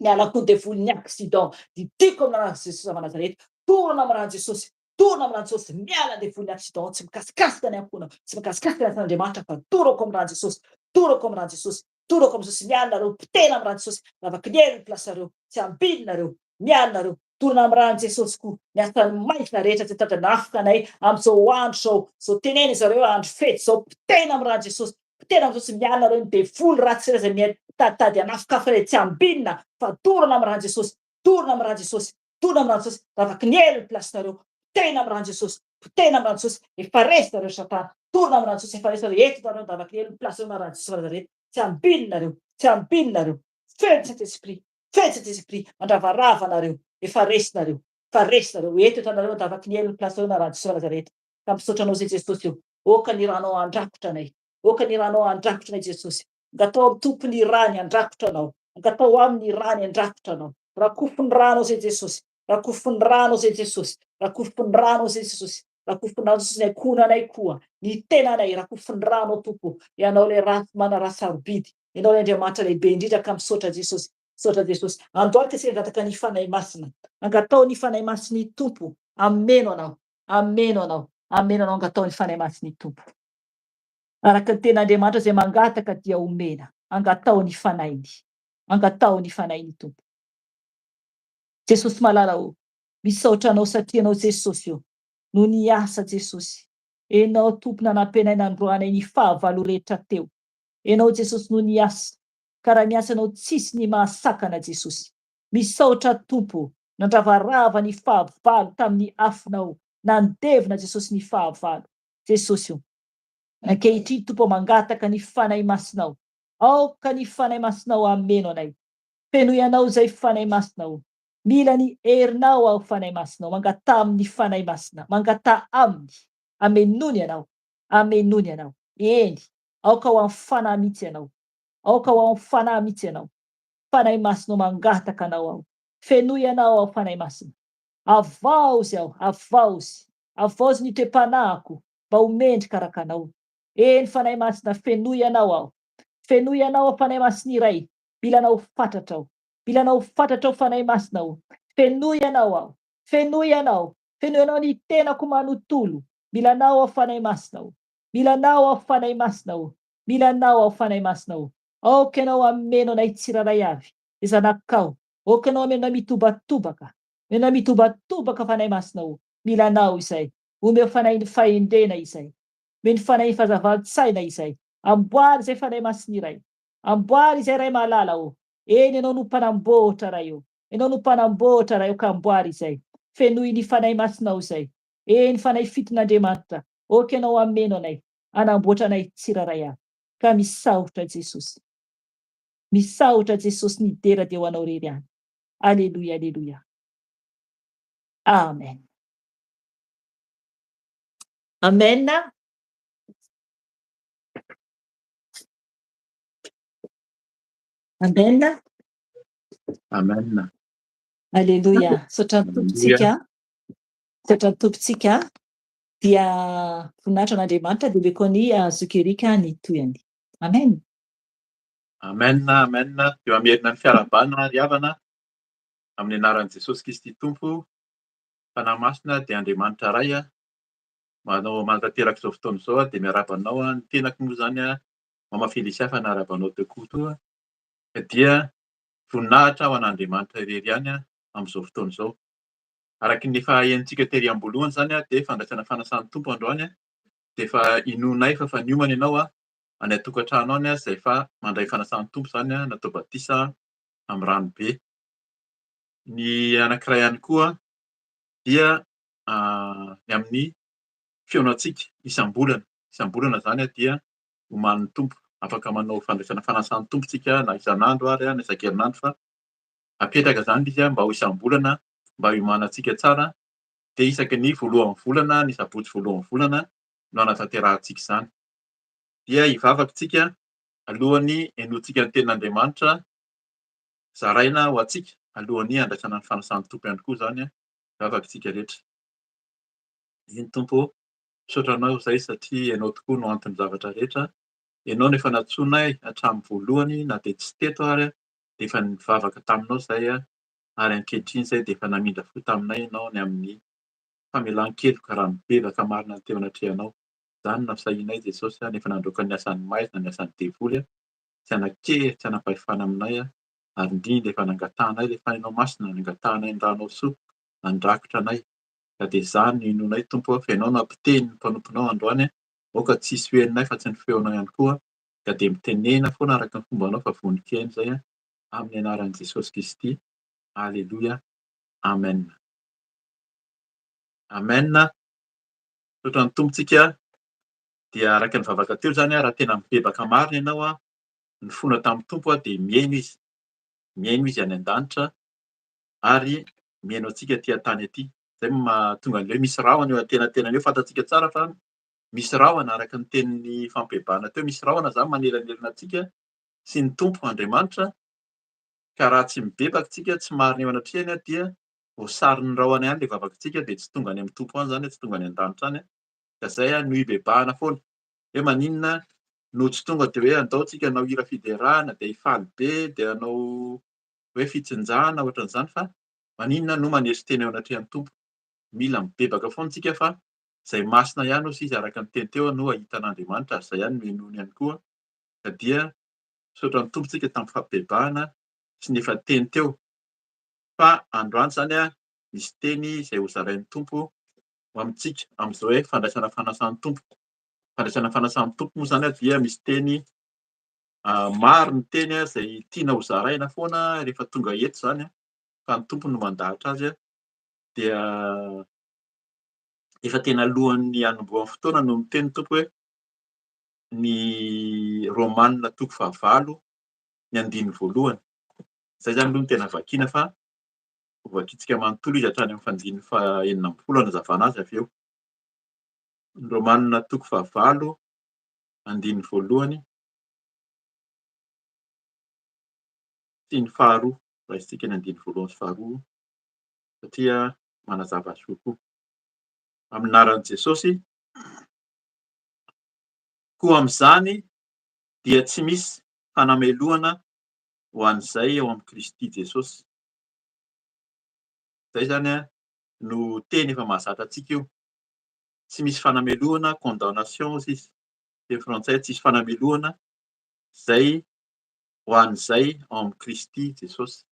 miala koa devolon'ny accident, didiko amin'ny ran'ny Jesosy va Nazareta, torona amin'ny ran'ny Jesosy, torona amin'ny ran'ny Jesosy, miala devolon'ny accident, tsy mikasikasika ny ankonako, tsy mikasikasika ny asan'Andriamanitra, fa torako amin'ny ran'ny Jesosy, torako amin'ny ran'ny Jesosy, torako amin'ny Jesosy, miala nareo, potehina amin'ny ran'ny Jesosy, ravaky ny hery ny plasareo, tsy ambinina nareo, miala nareo, torona amin'ny ran'ny Jesosy koa, ny asany maizina rehetra tsy tandragnafika anay amin'izao andro zao, zao teneny zareo andro fety zao, potehina amin'ny ran'ny Jesosy, potehina amin'ny Jesosy, miala nareo ny devoly ratsy zay mitady hanafika hafa tsy ambinina, fa torona amin'ny ran'ny Jesosy, torona amin'ny rano Jesosy, torona amin'ny rano Jesosy, davaky ny elo ny plasinareo, potehina amin'ny rano Jesosy, potehina amin'ny rano Jesosy, efa resy nareo Satana, torona amin'ny rano Jesosy, efa resy nareo, eto nareo davaky ny elo ny plasinareo amin'ny rano Jesosy Nazareta, tsy ambiny nareo, tsy ambiny nareo, fety Saint-Esprit, fety Saint-Esprit, mandravarava nareo, efa resy nareo, efa resy nareo, eto nareo davaky ny elo ny plasinareo amin'ny rano Jesosy Nazareta, ka misaotranao zay Jesosy io, oka ny ranao andrakotra anay, oka ny ranao andrakotra anay Jesosy, ngatao amin'ny tompony rany andrakotra anao, ngatao amin'ny rany andrakotra anao, rakofony rano zay Jesosy, rakofony rano zay Jesosy, rakofony rano zay Jesosy, rakofony rano Jesosy ny ankonanay koa, ny tenanay rakofony rano tompo, ianao le raha manara sarobidy, ianao le Andriamanitra lehibe indrindra ka misaotra Jesosy, misaotra Jesosy. Androany ka isika angataka ny fanahy masina, angatao ny fanahy masiny tompo, ameno anao, ameno anao, ameno anao angatao ny fanahy masiny tompo. Araka ny ten'Andriamanitra zay mangataka dia omena, angatao ny fanainy, angatao ny fanainy tompo. Jesosy malala misaotra anao satria anao Jesosy io, no niasa Jesosy. Enao tompo nanampenay nandroanay ny fahavalo rehetra teo. Enao Jesosy no niasa, karaha niasa anao tsisy ny mahasakana Jesosy. Misaotra tompo, nandravarava ny fahavalo tamin'ny afonao, nandevina Jesosy ny fahavalo. Jesosy io. Ankehitriny tompo mangataka ny fanahy masinao. Aoka ny fanahy masinao ameno anay. Fenoy anao zay fanahy masinao. Mila ny herinao aho fanahy masinao, mangata amin'ny fanahy masina, mangata aminy, amenony ianao, amenony ianao. Eny, aoka ho amin'ny fanahy mihitsy ianao, aoka ho amin'ny fanahy mihitsy ianao. Fanahy masinao mangataka anao aho. Fenoy anao aho fanahy masina. Avaozy aho, avaozy, avaozy ny toe-panahiko mba ho mendrika araka anao. Eny fanahy masina, fenoy anao aho. Fenoy anao aho fanahy masina iray, mila anao fantatra aho. Mila anao fantatra aho fanahy masina aho. Fenoy anao aho, fenoy anao, fenoy anao ny tenako manontolo. Mila anao aho fanahy masina aho. Mila anao aho fanahy masina aho. Mila anao aho fanahy masina aho. Aoka anao ameno anay tsiraray avy, zanakao. Aoka anao ameno mitobatobaka. Mena mitobatobaka fanahy masina aho. Mila anao izay. Omeo fanahy fahendrena izay. Meny fanahy fahazavantsaina izay. Amboary zay fanahy masina iray. Amboary izay ray malala o. Eny anao no mpanamboatra raha io. Enao no mpanamboatra raha io ka amboary izay. Fenoy ny fanahy masinao izay. Eny fanahy fiton'Andriamanitra. Oka anao ameno anay. Anamboatra anay tsiraray avy. Ka misaotra Jesosy. Misaotra Jesosy ny dera dia ho anao rery any. Aleluia, aleluia. Amen. Amen. Amen. Amen. Aleluia. Saotra ny tompontsika. Saotra ny tompontsika. Dia voninahitra n'Andriamanitra dia beko ny azokerika ny toyany. Amen. Amen. Amen. Eo amerina ny fiarabana ry havana amin'ny anaran'i Jesosy Kristy Tompo. Fanahy masina dia Andriamanitra ray. Manao mantanteraka izao fotoana izao dia miarabanao ny tenako moa zany mamafily isy hafa narabanao teo koa dia voninahitra ho an'Andriamanitra irery ihany amin'izao fotoana izao. Araky ny efa haintsika tery ambolohany zany dia fandraisana fanasan'ny tompo androany dia efa inonay fa niomana ianao any atokantrano any izay fa mandray fanasan'ny tompo zany natao batisa amin'ny ranobe. Ny anankiray ihany koa dia ny amin'ny feonantsika isam-bolana zany dia omanin'ny tompo. Afaka manao fandraisana fanasan'ny tompo tsika na isan'andro ary na isan-kerinandro fa apetraka zany izy mba ho isam-bolana mba hiomanantsika tsara dia isaky ny voalohan'ny volana ny sabotsy voalohan'ny volana no anatanterantsika izany. Dia hivavaka tsika alohan'ny enoantsika ny tenin'Andriamanitra zaraina ho antsika alohan'ny andraisana ny fanasan'ny tompo ihany koa zany hivavaka tsika rehetra. Iny tompo misaotranao izay satria ianao tokoa no anton'ny zavatra rehetra. Ianao no efa natsoinay hatramin'ny voalohany na dia tsy teto ary dia efa nivavaka taminao izay ary ankehitriny izay dia efa namindra fo taminay ianao ny amin'ny famelan-keloka ranobevaka marina teo anatrehanao. Izany no nasahinay Jesosy nefa nandroaka ny asan'ny maizina ny asan'ny devoly tsy hanakely tsy hanam-pahefana aminay ary indrindra efa nangatanay ilay fanahinao masina, nangatanay ny ranao soa, nandrakotra anay. Ka dia izany no inonay tompo fa ianao nampiteny ny mpanomponao androany aoka tsisy hoeninay fa tsy ny feonao ihany koa ka dia mitenena foana araka ny fombanao fa vonikeny izay amin'ny anaran'i Jesosy Kristy. Alléluia. Amen. Amen. Totran'ny tompontsika dia araka ny vavaka teo zany raha tena mibebaka marina ianao ny fona tamin'ny tompo dia miaino izy. Miaino izy any an-danitra ary miaino antsika aty an-tany aty. Zay mahatonga an'ilay hoe misy rahona eo antenatenany eo. Fantatsika tsara fa misy rahona araka ny tenin'ny fampibebahana teo. Misy rahona zany manelanelana antsika sy ny tompo Andriamanitra. Ka raha tsy mibebaka tsika, tsy marina eo anatrehany dia ho sarin'ny rahona ihany ilay vavakantsika dia tsy tonga any amin'ny tompo any zany, tsy tonga any an-danitra any. Ka zay no hibebahana foana. Hoe maninona no tsy tonga dia hoe andao tsika hanao hira fiderahana dia hifaly be dia hanao hoe fitsinjahana ohatran'izany fa maninona no manesy teny eo anatrehan'ny tompo. Mila mibebaka foana tsika fa izay masina ihany hozy izy araka ny teny teo no ahitan'Andriamanitra ary izay ihany no henoiny ihany koa. Ka dia misaotra ny tompontsika tamin'ny fampibebahana sy ny efa teny teo. Fa androany zany misy teny izay hozarain'ny tompo ho amintsika amin'izao hoe fandraisana fanasan'ny tompo. Fandraisana fanasan'ny tompo moa zany dia misy teny maro ny teny izay tiana hozaraina foana rehefa tonga eto zany fa ny tompo no mandahatra azy dia efa tena alohan'ny hanombohan'ny fotoana no miteny ny tompo hoe ny Romanina 9 ny andiny voalohany. Zay zany aloha no tena vakiana fa ho vakiantsika manontolo izy hatrany amin'ny fandiny 40 hanazavana azy avy eo. Ny Romanina 9 andiny voalohany sy ny faharoa. Raisintsika ny andiny voalohany sy faharoa satria manazava azy kokoa. Amin'ny anaran'i Jesosy, koa amin'izany dia tsy misy fanameloana ho an'izay ao amin'ny Kristy Jesosy. Zay zany no teny efa mahazatra antsika io. Tsy misy fanameloana, condamnation hozy izy. Teny frantsay tsisy fanameloana zay ho an'izay ao amin'ny Kristy Jesosy.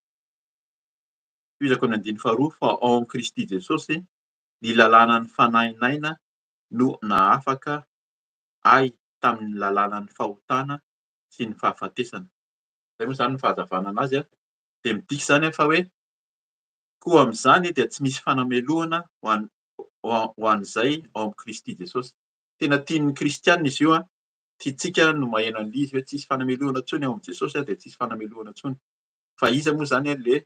Toizako ny andiny faharoa fa ao amin'ny Kristy Jesosy ny lalàna ny fanahinayna no nahafaka ay tamin'ny lalàna ny fahotana sy ny fahafatesana. Zay moa zany ny fahazavana anazy dia midika zany fa hoe koa amin'izany dia tsy misy fanameloana ho an'izay ao amin'ny Kristy Jesosy. Tena tian'ny kristianina izy io, tiantsika no maheno an'ilay izy hoe tsisy fanameloana intsony ao amin'ny Jesosy dia tsisy fanameloana intsony. Fa iza moa zany ilay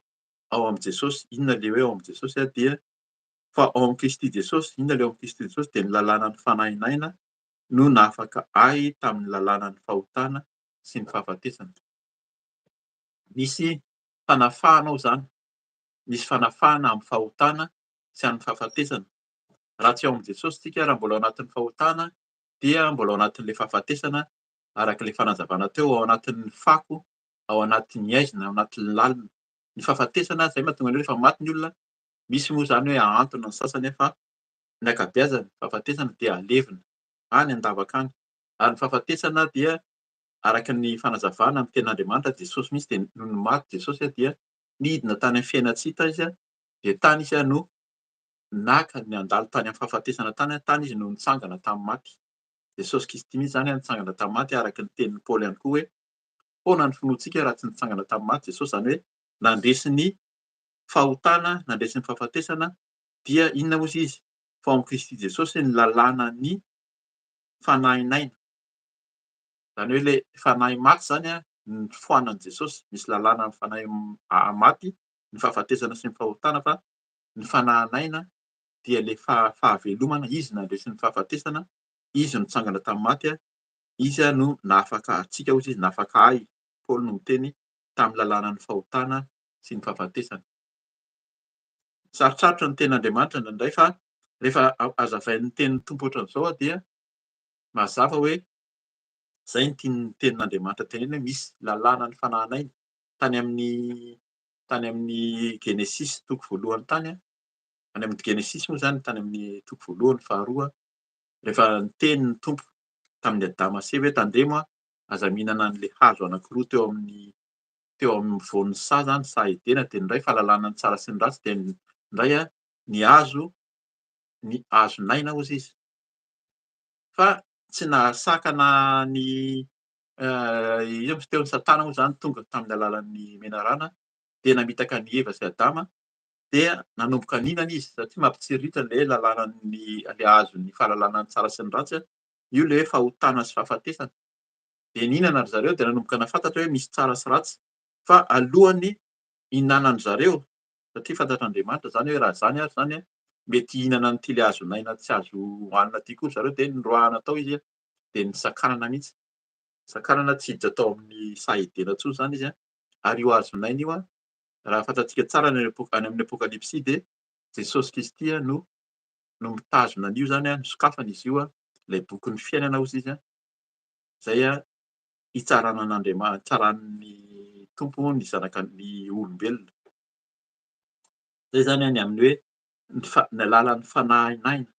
ao amin'ny Jesosy? Inona ilay hoe ao amin'ny Jesosy dia fa ao amin'ny Kristy Jesosy. Inona ilay ao amin'ny Kristy Jesosy? Dia ny lalàna ny fanahinaina no nahafaka ay tamin'ny lalàna ny fahotana sy ny fahafatesana. Misy fanafahana ao zany. Misy fanafahana amin'ny fahotana sy amin'ny fahafatesana. Raha tsy ao amin'ny Jesosy tsika, raha mbola ao anatin'ny fahotana dia mbola ao anatin'ilay fahafatesana arak'ilay fanazavana teo, ao anatin'ny fako, ao anatin'ny aizina, ao anatin'ny lalina. Ny fahafatesana zay mahatonga an'io rehefa maty ny olona, misy moa zany hoe ahantona ny sasany fa ny ankabeazany fahafatesana dia alevina any an-davaka any. Ary ny fahafatesana dia araka ny fanazavana amin'ny tenin'Andriamanitra Jesosy mihitsy dia noho ny maty Jesosy dia nidina tany amin'ny fiaina tsy hita izy dia tany izy no naka ny andalo tany amin'ny fahafatesana tany izy no nitsangana tamin'ny maty. Jesosy Kristy mihitsy zany nitsangana tamin'ny maty araka ny tenin'ny Paoly ihany koa hoe foana ny finoantsika raha tsy nitsangana tamin'ny maty Jesosy, zany hoe nandresy ny fahotana, nandresy ny fahafatesana dia inona moa izy? Fa ao amin'ny Kristy Jesosy ny lalàna ny fanahinaina. Zany hoe ilay fanahy maty zany ny foanan'i Jesosy. Misy lalàna ny fanahy maty, ny fahafatesana sy ny fahotana, fa ny fanahinaina dia ilay fahavelomana. Izy nandresy ny fahafatesana, izy no nitsangana tamin'ny maty, izy no nahafaka antsika hozy izy nahafaka ay. Paoly no miteny tamin'ny lalàna ny fahotana sy ny fahafatesana. Sarotsarotra ny tenin'Andriamanitra indraindray fa rehefa hazavain'ny tenin'ny tompo ohatran'izao dia mazava hoe zay ny tian'ny tenin'Andriamanitra tenena hoe misy lalàna ny fanahinaina tany amin'ny Genesisy toko voalohany tany. Any amin'ny Genesisy moa zany tany amin'ny toko voalohany faharoa rehefa niteny ny tompo tamin'ny Adama sy Eva hoe tandremo aza mihinana an'ilay hazo anankiroa teo amin'ny voan'ny saha zany, saha edena, dia ny iray fahalalana ny tsara sy ny ratsy, dia ny iray ny hazonaina hozy izy. Fa tsy nahasakana ny io teon'ny Satana moa zany tonga tamin'ny alalan'ny menarana dia namitaka ny Eva sy Adama dia nanomboka ninana izy satria mampitsiriritra le lalànan'ny le azon'ny fahalalana ny tsara sy ny ratsy io le fahotana sy fahafatesana. Dia ninana ry zareo dia nanomboka nafantatra hoe misy tsara sy ratsy fa alohany hinanany zareo satria fantatr'Andriamanitra zany hoe raha zany ary zany mety hihinana an'ity le azo naina tsy azo hohanina ty koa zareo dia noroahana tao izy dia nisakanana mihitsy. Sakanana tsy hiditra tao amin'ny sahidina intsony zany izy ary io azo naina io raha fantatsika tsara any amin'ny apokalipsy dia Jesosy Kristy no mitazona an'io zany nisokafana izy io ilay boky ny fiainana hozy izy zay hitsarana tsaran'ny tompo ny ny olombelona. Zay zany ny amin'ny hoe ny alalan'ny fanahinaina.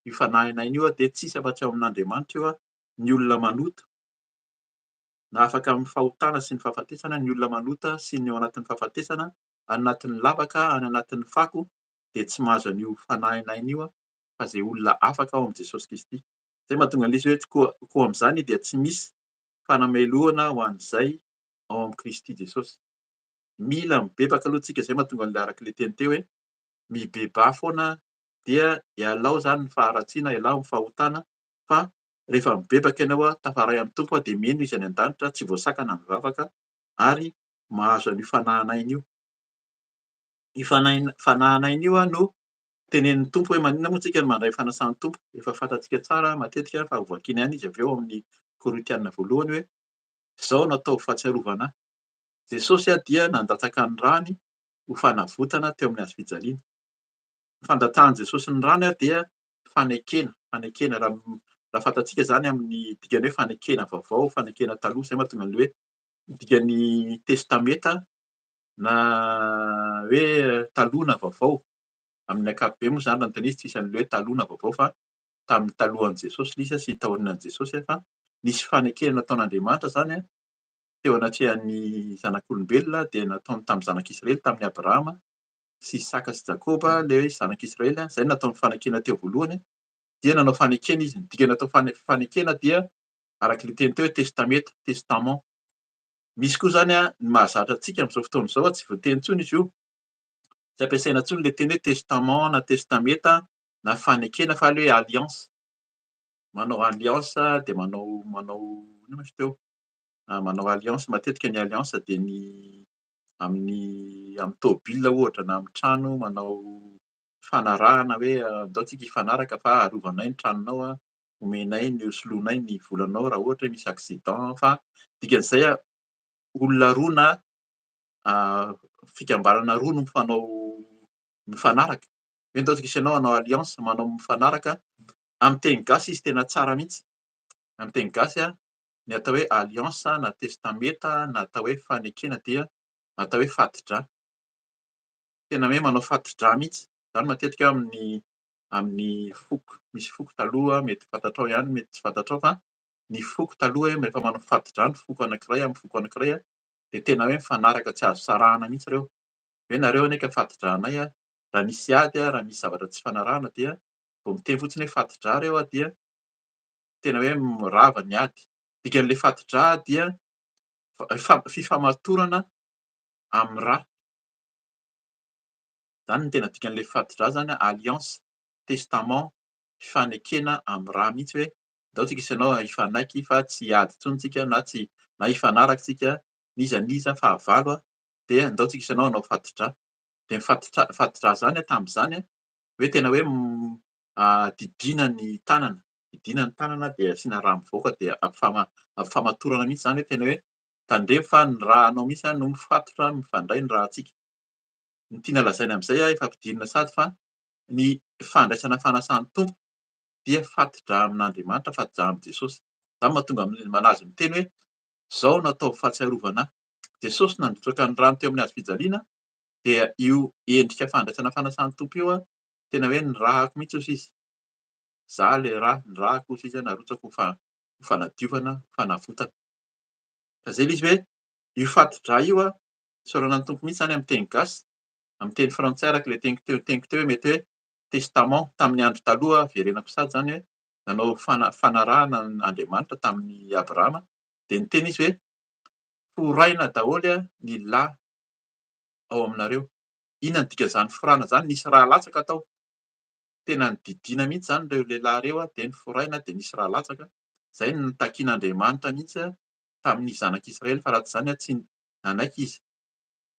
Io fanahinaina io dia tsisy afa-tsy ao amin'Andriamanitra io ny olona manota na afaka amin'ny fahotana sy ny fahafatesana ny olona manota sy ny ao anatin'ny fahafatesana any anatin'ny lavaka any anatin'ny fako dia tsy mahazo an'io fanahinaina io fa zay olona afaka ao amin'i Jesosy Kristy. Zay mahatonga an'izy hoe koa amin'izany dia tsy misy fanameloana ho an'izay ao amin'i Kristy Jesosy. Mila mibebaka aloha tsika, zay mahatonga an'ilay arak'ilay teny teo hoe mibeba foana dia ialao zany ny faharatsiana, ialao ny fahotana fa rehefa mibebaka ianao tafaray amin'ny tompo dia mino izy any an-danitra tsy voasakana ny vavaka ary mahazo an'io fanahinaina io. Io fanahinaina io no tenenin'ny tompo hoe maninona moa tsika no mandray fanasan'ny tompo. Efa fantatsika tsara matetika fa hovakiana ihany izy avy eo amin'ny Korintiana voalohany hoe izao natao fahatsiarovana ahy. Jesosy dia nandatsaka ny rany ho fanavotana teo amin'ny hazofijaliana. Ny fandatsahany Jesosy ny rany dia fanekena raha fantatsika zany amin'ny dikany hoe fanekena vaovao, fanekena taloha, zay mahatonga an'ilay hoe dikany testameta na hoe taloha na vaovao. Amin'ny ankapobeny moa zany raha ny tsisy an'ilay hoe taloha na vaovao fa tamin'ny talohan'i Jesosy ilay izy sy taorian'i Jesosy fa nisy fanekena nataon'Andriamanitra zany teo anatrehan'ny zanak'olombelona dia nataony tamin'ny zanak'Israely tamin'ny Abrahama sy Isaka sy Jakoba ilay zanak'Israely zay nataony fanekena teo voalohany dia nanao fanekena izy. Ny dikany natao fanekena dia arak'ilay teny teo hoe testameta, testament. Misy koa zany ny mahazatra antsika amin'izao fotoana izao tsy voateny intsony izy io. Tsy ampiasaina intsony ilay teny hoe testament na testameta na fanekena fa ilay hoe alliance. Manao alliance dia manao inona moa izy teo? Manao alliance matetika ny alliance dia amin'ny tômôbila ohatra na amin'ny trano manao fanarahana hoe ataontsika hifanaraka fa arovanay ny tranonao, omenay ny soloinay ny volanao raha ohatra hoe misy accident fa dikan'izay olona roa na fikambanana roa no mifanaraka. Hoe ataontsika isanao hanao alliance manao mifanaraka amin'ny teny gasy izy tena tsara mihitsy. Amin'ny teny gasy ny atao hoe alliance na testameta na atao hoe fanekena dia atao hoe fatin-drà. Tena hoe manao fatin-drà mihitsy. Zany matetika amin'ny foko. Misy foko taloha mety fantatrao ihany mety tsy fantatrao fa ny foko taloha rehefa manao fatin-drà ny foko anankiray amin'ny foko anankiray dia tena hoe mifanaraka tsy azo sarahana mihitsy ireo. Hoe nareo anie ka fatin-drànay raha nisy ady raha misy zavatra tsy fanarahana dia vao miteny fotsiny hoe fatin-drà ireo dia tena hoe mirava ny ady. Dikan'ilay fatin-drà dia fifamatorana amin'ny rà. Zany no tena dikan'ilay fatin-drà zany alliance, testament, fanekena amin'ny rà mihitsy hoe ataontsika isanao hifanaiky fa tsy hiady intsony tsika na hifanaraka tsika n'iza fahavalo dia andaontsika isanao hanao fatin-drà. Dia ny fatin-drà zany tamin'izany hoe tena hoe didiana ny tanana. Didiana ny tanana dia asiana rà mivoaka dia ampifamatorana mihitsy zany hoe tena hoe tandremo fa ny rànao mihitsy no mifatotra mifandray ny ràntsika. Ny tiana lazaina amin'izay efa ampidirina sady fa ny fandraisana fanasan'ny tompo dia fatin-drà amin'Andriamanitra, fatin-drà amin'i Jesosy. Zany mahatonga manazy miteny hoe izao natao fahatsiarovana ahy. Jesosy nandrotsaka ny rano teo amin'ny hazofijaliana dia io endrika fandraisana fanasan'ny tompo io tena hoe nirahako mihitsy hozy izy. Izaho ilay nirahako hozy izy narotsako ho fanadiovana, fanavotana. Ka zay ilay izy hoe io fatin-drà io isaorana ny tompo mihitsy zany amin'ny teny gasy. Amin'ny teny frantsay arak'ilay teniko teo mety hoe testament tamin'ny andro taloha verenako sady zany hoe nanao fanarahana Andriamanitra tamin'ny Abrahama dia niteny izy hoe horaina daholo ny lahy ao aminareo. Inona ny dikan'izany forana zany? Nisy raha latsaka tao. Tena nididiana mihitsy zany ireo lehilahy ireo dia niforaina dia nisy raha latsaka. Izay no nitakian'Andriamanitra mihitsy tamin'ny zanak'Israely fa raha tsy izany tsy nanaiky izy.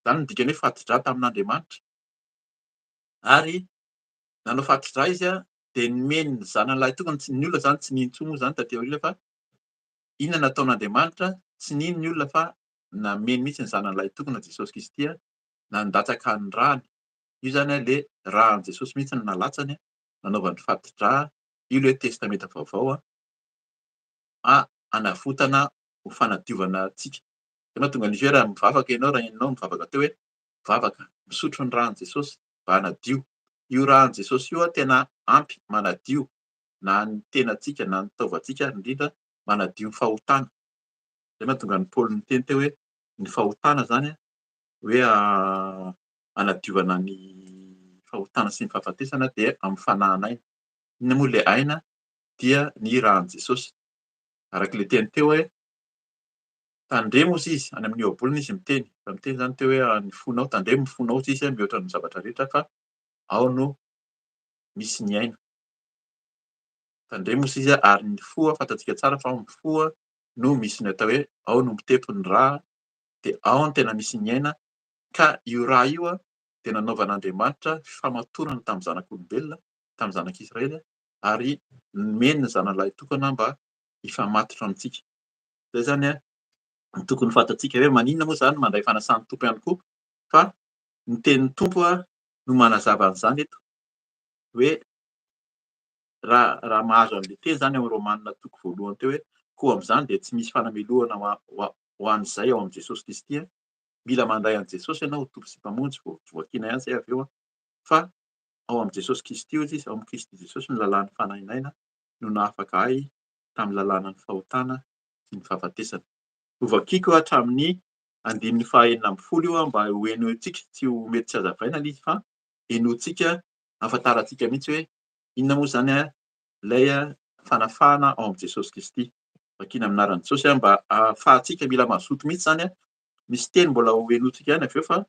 Izany no dikany hoe fatidrà tamin'Andriamanitra. Ary nanao fatidrà izy dia nomeny ny zanan'ilay tokony ny olona zany tsy nintsony moa zany taty aoriana fa inona nataon'Andriamanitra? Tsy nino ny olona fa nameny mihitsy ny zanan'ilay tokony Jesosy Kristy nandatsaka ny rany. Io zany ilay rahan'i Jesosy mihitsy ny nalatsany nanaovany fatidrà. Io ilay testamenta vaovao hanavotana ho fanadiovana antsika. Ianao tonga an'izy hoe raha mivavaka ianao, raha ianao mivavaka teo hoe mivavaka, misotro ny ran'i Jesosy mba hanadio. Io ran'i Jesosy io tena ampy manadio na ny tenantsika na ny taovantsika, indrindra manadio ny fahotana. Izay mahatonga ny Paoly niteny teo hoe ny fahotana zany hoe hanadiovana ny fahotana sy ny fahafatesana dia amin'ny fanahana aina. Inona moa ilay aina? Dia ny ran'i Jesosy. Arak'ilay teny teo hoe tandremo hozy izy, any amin'ny ohabolana izy miteny. Fa miteny zany teo hoe ny fonao, tandremo ny fonao hozy izy mihoatra ny zavatra rehetra fa ao no misy ny aina. Tandremo hozy izy ary ny fo fantatsika tsara fa ny fo no misy ny atao hoe ao no mitepo ny rà dia ao no tena misy ny aina. Ka io rà io dia nanaovan'Andriamanitra famatorana tamin'ny zanak'olombelona, tamin'ny zanak'Israely ary nomeny ny zanan'ilay tokana mba hifamatotra amintsika. Izay zany ny tokony fantatsika hoe maninona moa zany mandray fanasan'ny tompo ihany koa fa ny tenin'ny tompo no manazava an'izany eto hoe raha mahazo an'ilay teny zany amin'ny Romanina toko voalohany teo hoe koa amin'izany dia tsy misy fanameloana ho an'izay ao amin'i Jesosy Kristy. Mila mandray an'i Jesosy ianao ho tompo sy mpamonjy vao voakiana ihany izay avy eo fa ao amin'i Jesosy Kristy izy, ao amin'ny Kristy Jesosy no lalàn'ny fanahinaina no nahafaka ahy tamin'ny lalàna ny fahotana sy ny fahafatesana. Ho vakiako hatramin'ny 140 io mba ho enoantsika, tsy ho mety tsy hazavaina ilay izy fa enoantsika, ahafantarantsika mihitsy hoe inona moa zany ilay fanafahana ao amin'i Jesosy Kristy. Vakiana amin'ny anaran'i Jesosy mba ahafahantsika mila mazoto mihitsy zany. Misy teny mbola ho enoantsika ihany avy eo fa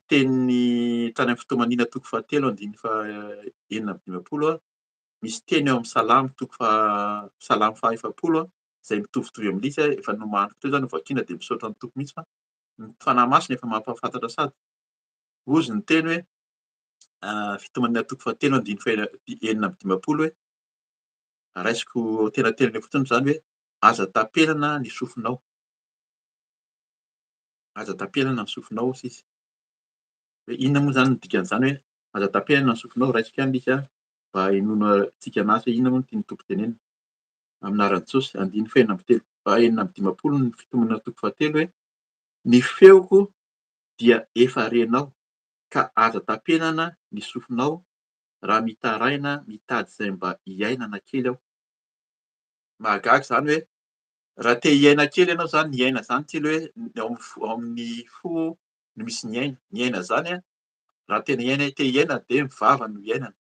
tenin'ny tany amin'ny fitomanina toko 7:4-5 misy teny eo amin'ny Salamo Salamo 150 izay mitovitovy amin'ilay izy efa nomaniko teo zany vakiana dia misaotra ny tompo mihitsy fa ny fanahy masina efa mampahafantatra sady. Ozy ny teny hoe fitomanina toko 7:4-5 hoe raisiko tena teniny fotsiny zany hoe aza tampenana ny sofinao. Aza tampenana ny sofinao hozy izy. Hoe inona moa zany ny dikan'izany hoe aza tampenana ny sofinao, raisiko ihany izy mba henoanantsika anazy hoe inona moa no tiany tompo tenenina. Amin'ny anaran'i Jesosy 5:10 ny fitomanana toko 7 hoe ny feoko dia efa renao ka aza tampenana ny sofinao raha mitaraina mitady izay mba hiainana kely aho. Mahagaga zany hoe raha te hiaina kely ianao zany, ny aina zany tsy ilay hoe ao amin'ny fo no misy ny aina. Ny aina zany raha tena te hiaina dia mivava no hiainana,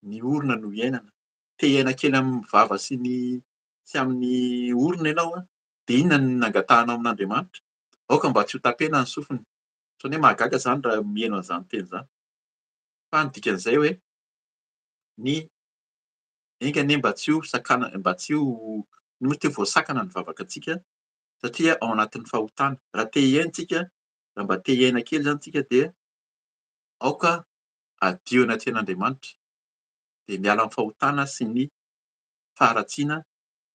ny orona no hiainana. Te hiaina kely amin'ny vava sy amin'ny orona ianao dia inona no nangatahanao amin'Andriamanitra? Aoka mba tsy ho tampena ny sofiny. Ohatran'ny hoe mahagaga zany raha mihaino an'izany teny izany. Fa ny dikan'izay hoe ny engany mba tsy ho sakana, mba tsy ho voasakana ny vavakantsika satria ao anatin'ny fahotana. Raha te hiaina tsika, raha mba te hiaina kely zany tsika dia aoka adio anaty fen'Andriamanitra dia miala amin'ny fahotana sy ny faharatsiana.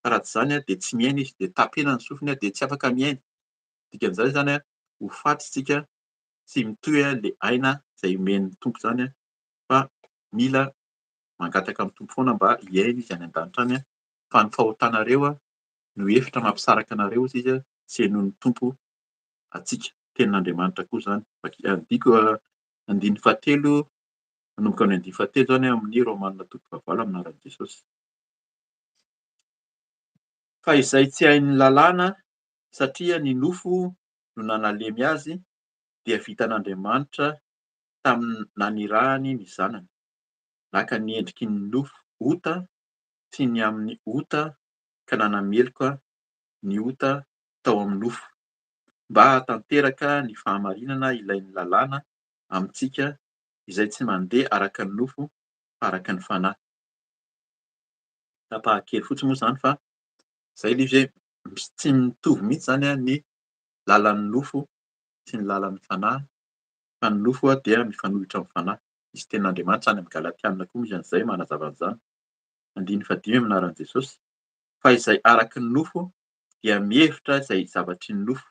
Fa raha tsy izany dia tsy miaina izy, dia tampena ny sofiny dia tsy afaka miaina. Dikan'izay zany ho faty isika sy mitohy ilay aina izay omen'ny tompo zany fa mila mangataka amin'ny tompo foana mba hiaina izy any an-danitra any. Fa ny fahotanareo no hevitra mampisaraka anareo hozy izy sy henoan'ny tompo antsika. Tenin'Andriamanitra koa zany. Andiko 7:10 manomboka amin'ny 7 zany amin'ny Romanina toko 9 amin'ny anaran'i Jesosy. Fa izay tsy hain'ny lalàna satria ny nofo no nanalemy azy dia vitan'Andriamanitra tamin'ny nanirahany ny zanany. Naka ny endriky ny nofo ota sy ny amin'ny ota ka nanameloka ny ota tao amin'ny nofo. mba hatanteraka ny fahamarinana ilain'ny lalàna amintsika izay tsy mandeha araka ny nofo fa araka ny fanahy. Tapahakely fotsiny moa izany fa izay ilay izy hoe tsy mitovy mihitsy izany ny lalan'ny nofo sy ny lalan'ny fanahy, fa ny nofo dia mifanohitra amin'ny fanahy. Izy tenin'Andriamanitra any amin'ny Galatiana koa misy an'izay manazava an'izany, 5:5 amin'ny anaran'i Jesosy. Fa izay araky ny nofo dia mihevitra izay zavatry ny nofo,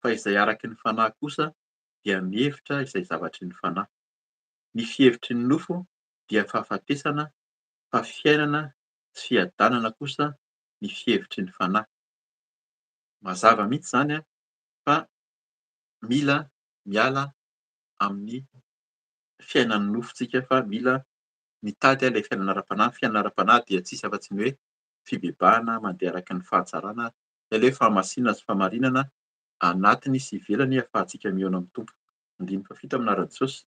fa izay araky ny fanahy kosa dia mihevitra izay zavatry ny fanahy. Ny fihevitry ny nofo dia fahafatesana, fa fiainana sy fiadanana kosa ny fihevitry ny fanahy. Mazava mihitsy izany fa mila miala amin'ny fiainan'ny nofonsika fa mila mitady ilay fiainana ara-panahy. Fiainana ara-panahy dia tsisy afa-tsy ny hoe fibebahana mandeha araka ny fahatsarana, ilay hoe fahamasinana sy fahamarinana anatiny sy ivelany ahafahantsika mihaona amin'ny Tompo. 5:7 amin'ny anaran'i Jesosy.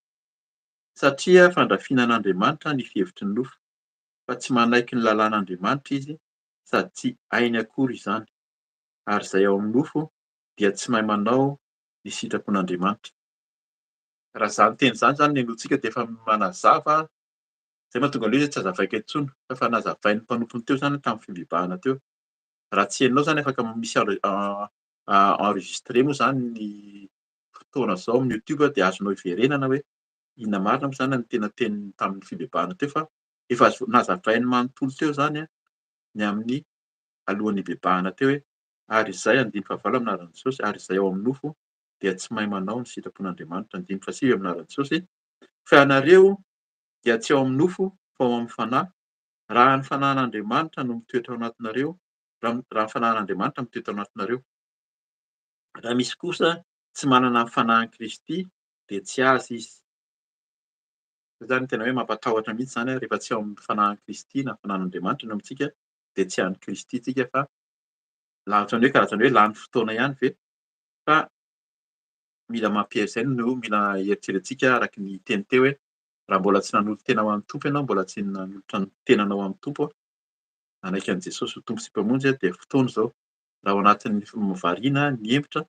Satria fandrafinan'Andriamanitra ny fihevitry ny nofo, fa tsy manaiky ny lalàn'Andriamanitra izy sady tsy hainy akory izany. Ary izay ao amin'ny nofo dia tsy mahay manao ny sitrapon'Andriamanitra. Raha izany teny izany zany no ianontsika dia efa manazava, izay mahatonga an'ilay izy tsy hazavaika intsony, fa nazavain'ny mpanompony teo izany tamin'ny fibebahana teo. Raha tsy hainao izany afaka misy enregistré moa izany ny fotoana izao amin'ny YouTube dia azonao iverenana hoe inona marina moa izany ny tena teny tamin'ny fibebahana teo, fa efa nazavain'ny manontolo teo izany ny amin'ny alohan'ny hibebahana teo hoe ary izay 5:7 amin'ny anaran'i Jesosy, ary izay ao amin'ny nofo dia tsy mahay manao ny sitrapon'Andriamanitra. 5:8 amin'ny anaran'i Jesosy. Fa ianareo dia tsy ao amin'ny nofo fa ao amin'ny fanahy, raha ny fanahin'Andriamanitra no mitoetra ao anatinareo, raha ny fanahin'Andriamanitra mitoetra ao anatinareo. Raha misy kosa tsy manana ny fanahin'i Kristy dia tsy azy izy. Zay zany tena hoe mampatahotra mihitsy izany rehefa tsy ao amin'ny fanahin'i Kristy na fanahin'Andriamanitra no amintsika dia tsy an'i Kristy tsika, fa ohatran'ny hoe karazany hoe lany fotoana ihany ve? Fa mila mampiasaina no mila heritreretintsika araky ny teny teo hoe raha mbola tsy nanolotra tena ho an'ny Tompo ianao, mbola tsy nanolotra ny tenanao amin'ny Tompo, nanaiky an'i Jesosy ho Tompo sy mpamonjy dia fotoana izao. Raha ao anatin'ny variana ny hevitra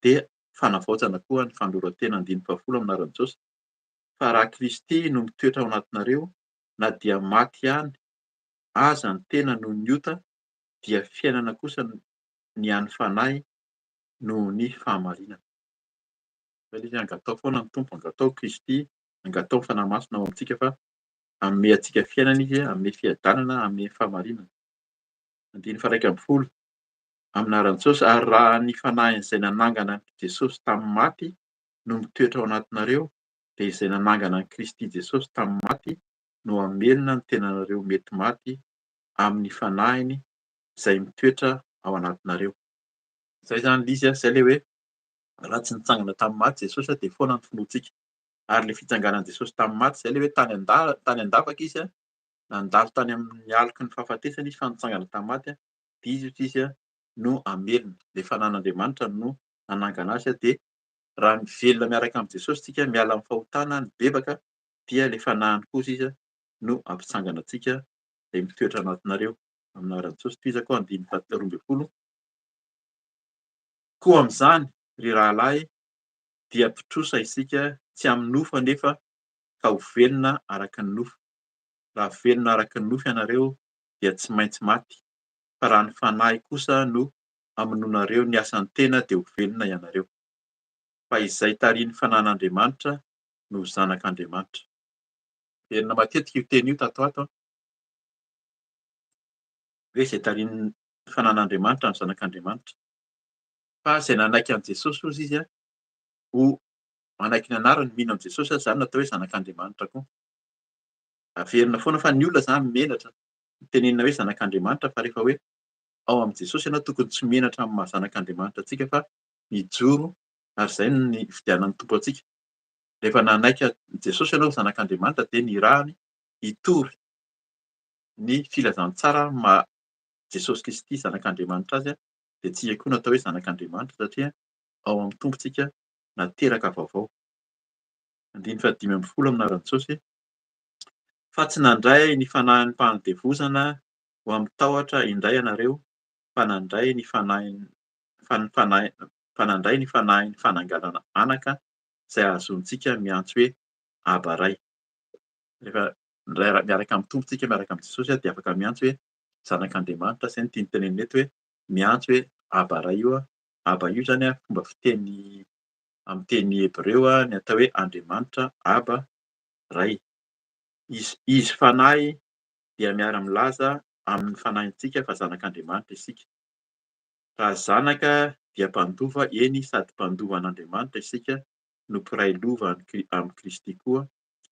dia fanavaozana koa ny fanoloran-tena. 5:10 amin'ny anaran'i Jesosy. Fa raha Kristy no mitoetra ao anatinareo, na dia maty ihany aza ny tena noho ny ota, dia fiainana kosa ny an'ny fanahy noho ny fahamarinana. Zay ilay izy, angatao foana ny Tompo, angatao Kristy, angatao ny fanahy masina ao amintsika fa hanome antsika fiainana izy, hanome fiadanana, hanome fahamarinana. 1:11 amin'ny anaran'i Jesosy. Ary raha ny fanahin'izay nanangana Jesosy tamin'ny maty no mitoetra ao anatinareo, dia izay nanangana an'i Kristy Jesosy tamin'ny maty no hamelona ny tenanareo mety maty amin'ny fanahiny izay mitoetra ao anatinareo. Zay zany ilay izy, izay ilay hoe raha tsy nitsangana tamin'ny maty Jesosy dia foana ny finoantsika. Ary ilay fitsanganan'i Jesosy tamin'ny maty, izay ilay hoe tany andafaka izy nandalo tany amin'ny aloky ny fahafatesana izy fa nitsangana tamin'ny maty dia izy no hamelona. Ilay fanahin'Andriamanitra no nanangana azy dia raha mivelona miaraka amin'i Jesosy tsika, miala amin'ny fahotana ny bebaka, dia ilay fanahiny kosa izy no hampitsangana antsika dia mitoetra anatinareo. Amin'ny anaran'i Jesosy toizako. 12:12. Koa amin'izany ry rahalahy dia mpitrosa isika tsy amin'ny nofo anefa ka ho velona araka ny nofo. Raha velona araka ny nofo ianareo dia tsy maintsy maty, fa raha ny fanahy kosa no hamonoanareo ny asan'ny tena dia ho velona ianareo. Fa izay tarihin'ny fanahin'Andriamanitra no zanak'Andriamanitra. Heverina matetika io teny io tato ato hoe izay tarihin'ny fanahin'Andriamanitra no zanak'Andriamanitra. Fa izay nanaiky an'i Jesosy ozy izy ho manaiky ny anarany, mino amin'i Jesosy izany natao hoe zanak'Andriamanitra koa. Averina foana fa ny olona izany menatra tenenina hoe zanak'Andriamanitra, fa rehefa hoe ao amin'i Jesosy ianao tokony tsy menatra amin'ny maha zanak'Andriamanitra antsika fa mijoro, ary izay ny fidianan'ny Tompo antsika. Rehefa nanaiky Jesosy ianao zanak'Andriamanitra dia ny rahany hitory ny filazantsara maha Jesosy Kristy zanak'Andriamanitra azy, dia tsika koa natao hoe zanak'Andriamanitra satria ao amin'ny Tompontsika nateraka vaovao. 5:10 amin'ny anaran'i Jesosy. Fa tsy nandray ny fanahin'ny mpanadevozana ho amin'ny tahotra indray ianareo, fa nandray ny fanahy mpanandray ny fanahy ny fananganana anaka izay azontsika miantso hoe Aba Ray. Rehefa miaraka amin'ny tompontsika, miaraka amin'ny Jesosy dia afaka miantso hoe zanak'Andriamanitra. Izay no tiany tenenina eto hoe miantso hoe Aba Ray io. Aba io zany fomba fiteny amin'ny teny hebreo ny atao hoe Andriamanitra Aba Ray. Izy fanahy dia miara-milaza amin'ny fanahintsika fa zanak'Andriamanitra isika. Raha zanaka dia mpandova, eny sady mpandovan'Andriamanitra isika no mpiray lova amin'ny Kristy koa,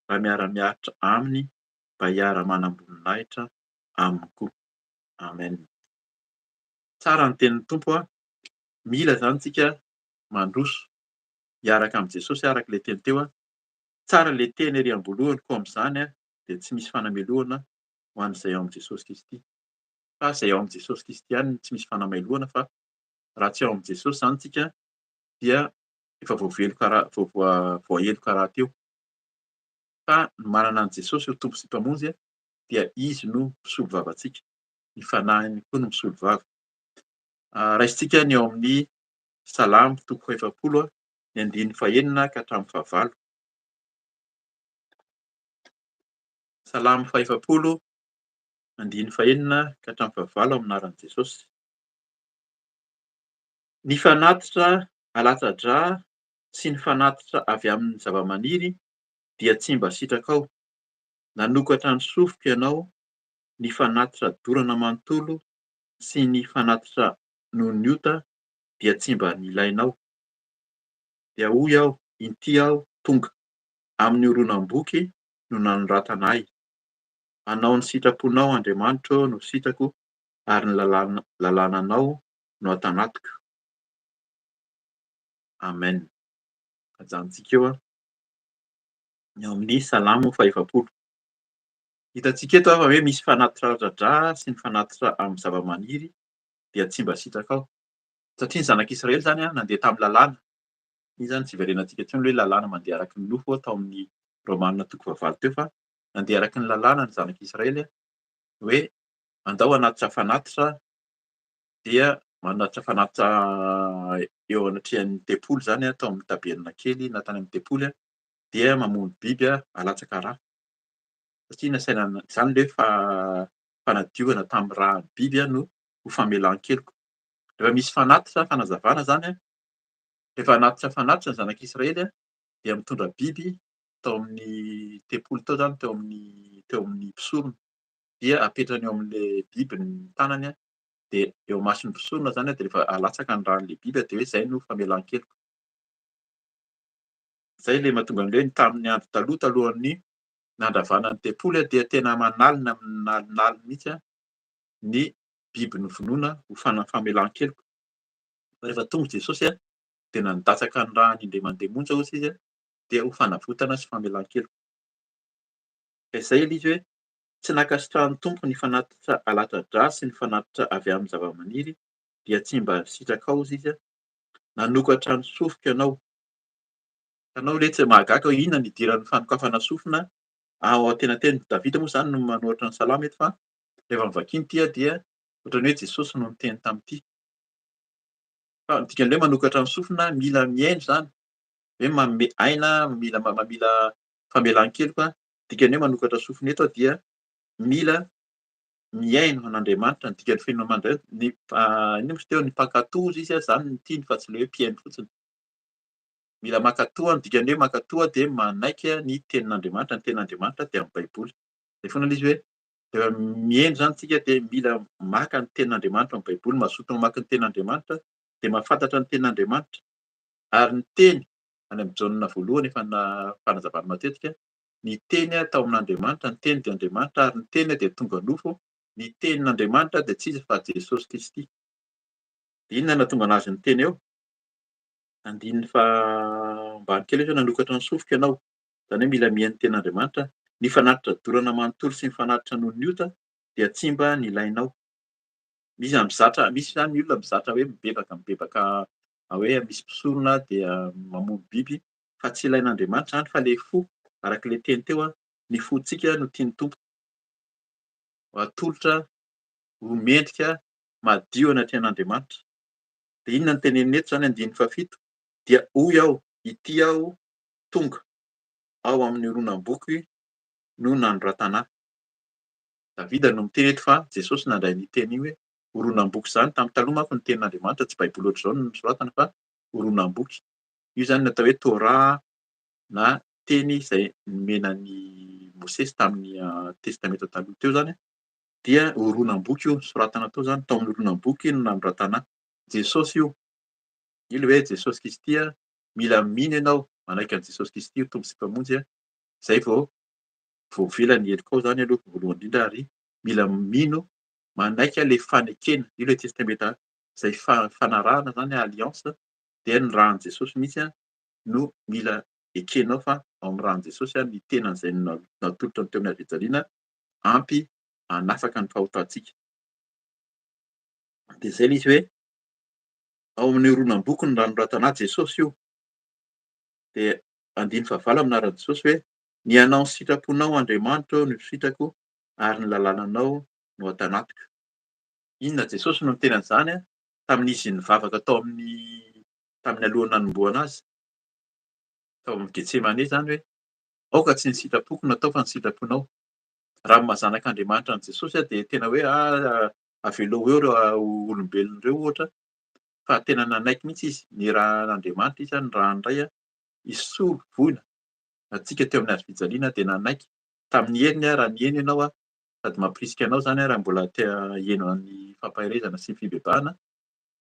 raha miara-miaritra aminy mba hiara-manam-boninahitra aminy koa. Amen. Tsara ny tenin'ny Tompo mila zany tsika mandroso hiaraka amin'ny Jesosy araka ilay teny teo tsara ilay teny ery am-boalohany, koa amin'izany dia tsy misy fanameloana ho an'izay ao amin'i Jesosy Kristy. Fa izay ao amin'i Jesosy Kristy ihany tsy misy fanameloana, fa raha tsy ao amin'i Jesosy zany tsika dia efa voaelo karaha-teo. Fa ny manana an'i Jesosy ho Tompo sy mpamonjy dia izy no misolo vavantsika, ny fanahiny koa no misolo vava. Raisintsika ny ao amin'ny Salamo 140 ny 1-enina ka hatramin'ny 9. Salamo 140 1-enina ka hatramin'ny 9 amin'ny anaran'i Jesosy. Ny fanatitra alatsa-dra sy ny fanatitra avy amin'ny zavamaniry dia tsy mba sitraka ao. Nanokatra ny sofiko ianao, ny fanatitra dorana manontolo sy ny fanatitra noho ny ota dia tsy mba nilainao. Dia hoy aho, inty aho, tonga, amin'ny horonam-boky no nanoratana ahy. Anao ny sitraponao Andriamanitra no sitrako, ary ny lalànanao no atanatiko. Amen. Ajanontsika eo ny ao amin'ny Salamo 140. Hitantsika eto fa hoe misy fanatitra alatsa-dra sy ny fanatitra amin'ny zavamaniry dia tsy mba sitraka ao. Satria ny zanak'Israely zany nandeha tamin'ny lalàna. Iny zany tsy iverenantsika intsony hoe lalàna mandeha araky ny nofo tao amin'ny Romanina 7 teo, fa nandeha araky ny lalàna ny zanak'Israely hoe andao hanatitra fanatitra, dia manatitra fanatitra eo anatrehan'ny tempolo zany tao amin'ny tabenina kely na tany amin'ny tempolo, dia mamono biby alatsaka rà. Satria nasaina izany ilay fanadiovana tamin'ny rà biby no ho famelan-keloka. Rehefa misy fanatitra fanazavana zany, rehefa hanatitra ny zanak'Israely dia mitondra biby tao amin'ny tempolo tao zany, teo amin'ny mpisorona, dia apetrany eo amin'ilay biby ny tanany, dia eo mason'ny mpisorona zany dia rehefa alatsaka ny ràn'ilay biby dia hoe izay no famelan-keloka. Izay ilay mahatonga an'ilay tamin'ny andro taloha talohan'ny nandravanan'ny tempolo dia tena manalina mihitsy ny biby novonoina ho famelan-keloka. Rehefa tonga Jesosy dia nandatsaka ny rà an'indray mandeha monja ozy izy dia ho fanavotana sy famelan-keloka. Izay ilay izy hoe tsy nankasitrahan'ny Tompo ny fanatitra alatsa-dra sy ny fanatitra avy amin'ny zavamaniry dia tsy mba sitraka ao izy. Nanokatra ny sofiko ianao. Ianao le tsy mahagaga inona ny idiran'ny fanokafana sofina. Ao an-tenateny Davida moa zany no manoratra ny salamo eto, fa rehefa mivakiny ity dia ohatran'ny hoe Jesosy no niteny tamin'ity. Fa ny dikan'ilay manokatra ny sofina mila mihaino zany, hoe aina mamila famelan-keloka. Dikan'ilay manokatra sofina eto dia mila mihaino an'Andriamanitra. Ny dikan'ny fenona mandray inona moa izy teo, ny mpankatoza izy zany no tiany fa tsy ilay hoe mpihaino fotsiny. Mila mankatoha, ny dikan'ilay hoe mankatoha dia manaiky ny tenin'Andriamanitra. Ny tenin'Andriamanitra dia amin'ny Baiboly. Zay foana ilay izy hoe rehefa mihaino zany tsika dia mila maka ny tenin'Andriamanitra amin'ny Baiboly, mazoto mamaky ny tenin'Andriamanitra dia mahafantatra ny tenin'Andriamanitra. Ary ny teny any amin'ny Jaonina voalohany efa fanazavana matetika, ny teny tao amin'Andriamanitra, ny teny dia Andriamanitra, ary ny teny dia tonga nofo. Ny tenin'Andriamanitra dia tsy iza fa Jesosy Kristy. Inona nahatonga anazy ny teny eo? Andininy fa ambany kely hoe nanokatra ny sofiko ianao. Izany hoe mila mihaino ny tenin'Andriamanitra. Ny fanatitra dorana manontolo sy ny fanatitra noho ny ota dia tsy mba nilainao. Misy zany ny olona mizatra hoe mibebaka hoe misy mpisorona dia mamono biby, fa tsy ilain'Andriamanitra zany, fa ilay fo arak'ilay teny teo, ny fontsika no tiany Tompo. Atolotra ho mendrika madio anatrehan'Andriamanitra. Dia inona no teneniny eto zany andiny fahafito? Dia hoy aho, ity aho tonga ao amin'ny horonam-boky no nanoratana ahy. Davida no miteny eto fa Jesosy nandray ny teny io hoe horonam-boky zany. Tamin'ny taloha manko ny tenin'Andriamanitra tsy baiboly ohatr'izao no nosoratana fa horonam-boky. Io zany natao hoe Torah na teny izay nomenan'i Mosesy tamin'ny testameta taloha teo zany dia horonam-boky io soratana tao zany. Tao amin'ny horonam-boky no nanoratana ahy. Jesosy io, io le hoe Jesosy Kristy mila mino ianao manaiky an'i Jesosy Kristy ho tompo sy mpamonjy zay vao velany heliko ao zany aloha voalohany indrindra ary mila mino manaiky le fanekena. Io le testameta izay fanarahana zany alliance dia ny rahan'i Jesosy mihitsy no mila ekenao fa ao amin'ny rahan'i Jesosy ny tenan'izay natolotra teo amin'ny Havezaliana ampy hanafaka ny fahotantsika. Dia zay ilay izy hoe ao amin'ny horonam-boky no nanoratana ahy Jesosy io. Dia andiny fahavalo amin'ny anaran'i Jesosy hoe ny anao ny sitraponao Andriamanitra no sitrako ary ny lalànanao no atanatiko. Inona Jesosy no niteny an'izany tamin'izy nivavaka tamin'ny alohan'ny nanombohana azy tao amin'ny Getsemane zany hoe aoka tsy ny sitrapoko natao fa ny sitraponao. Raha ny mahazanak'Andriamanitra an'i Jesosy dia tena hoe avelao eo ireo olombelona ireo ohatra fa tena nanaiky mihitsy izy ny rahan'Andriamanitra izy ny rahany iray hisolo voina antsika teo amin'ny hazofijaliana dia nanaiky tamin'ny heniny raha ny heno ianao sady mampirisika anao zany raha mbola te heno ny fampaherezana sy ny fibebahana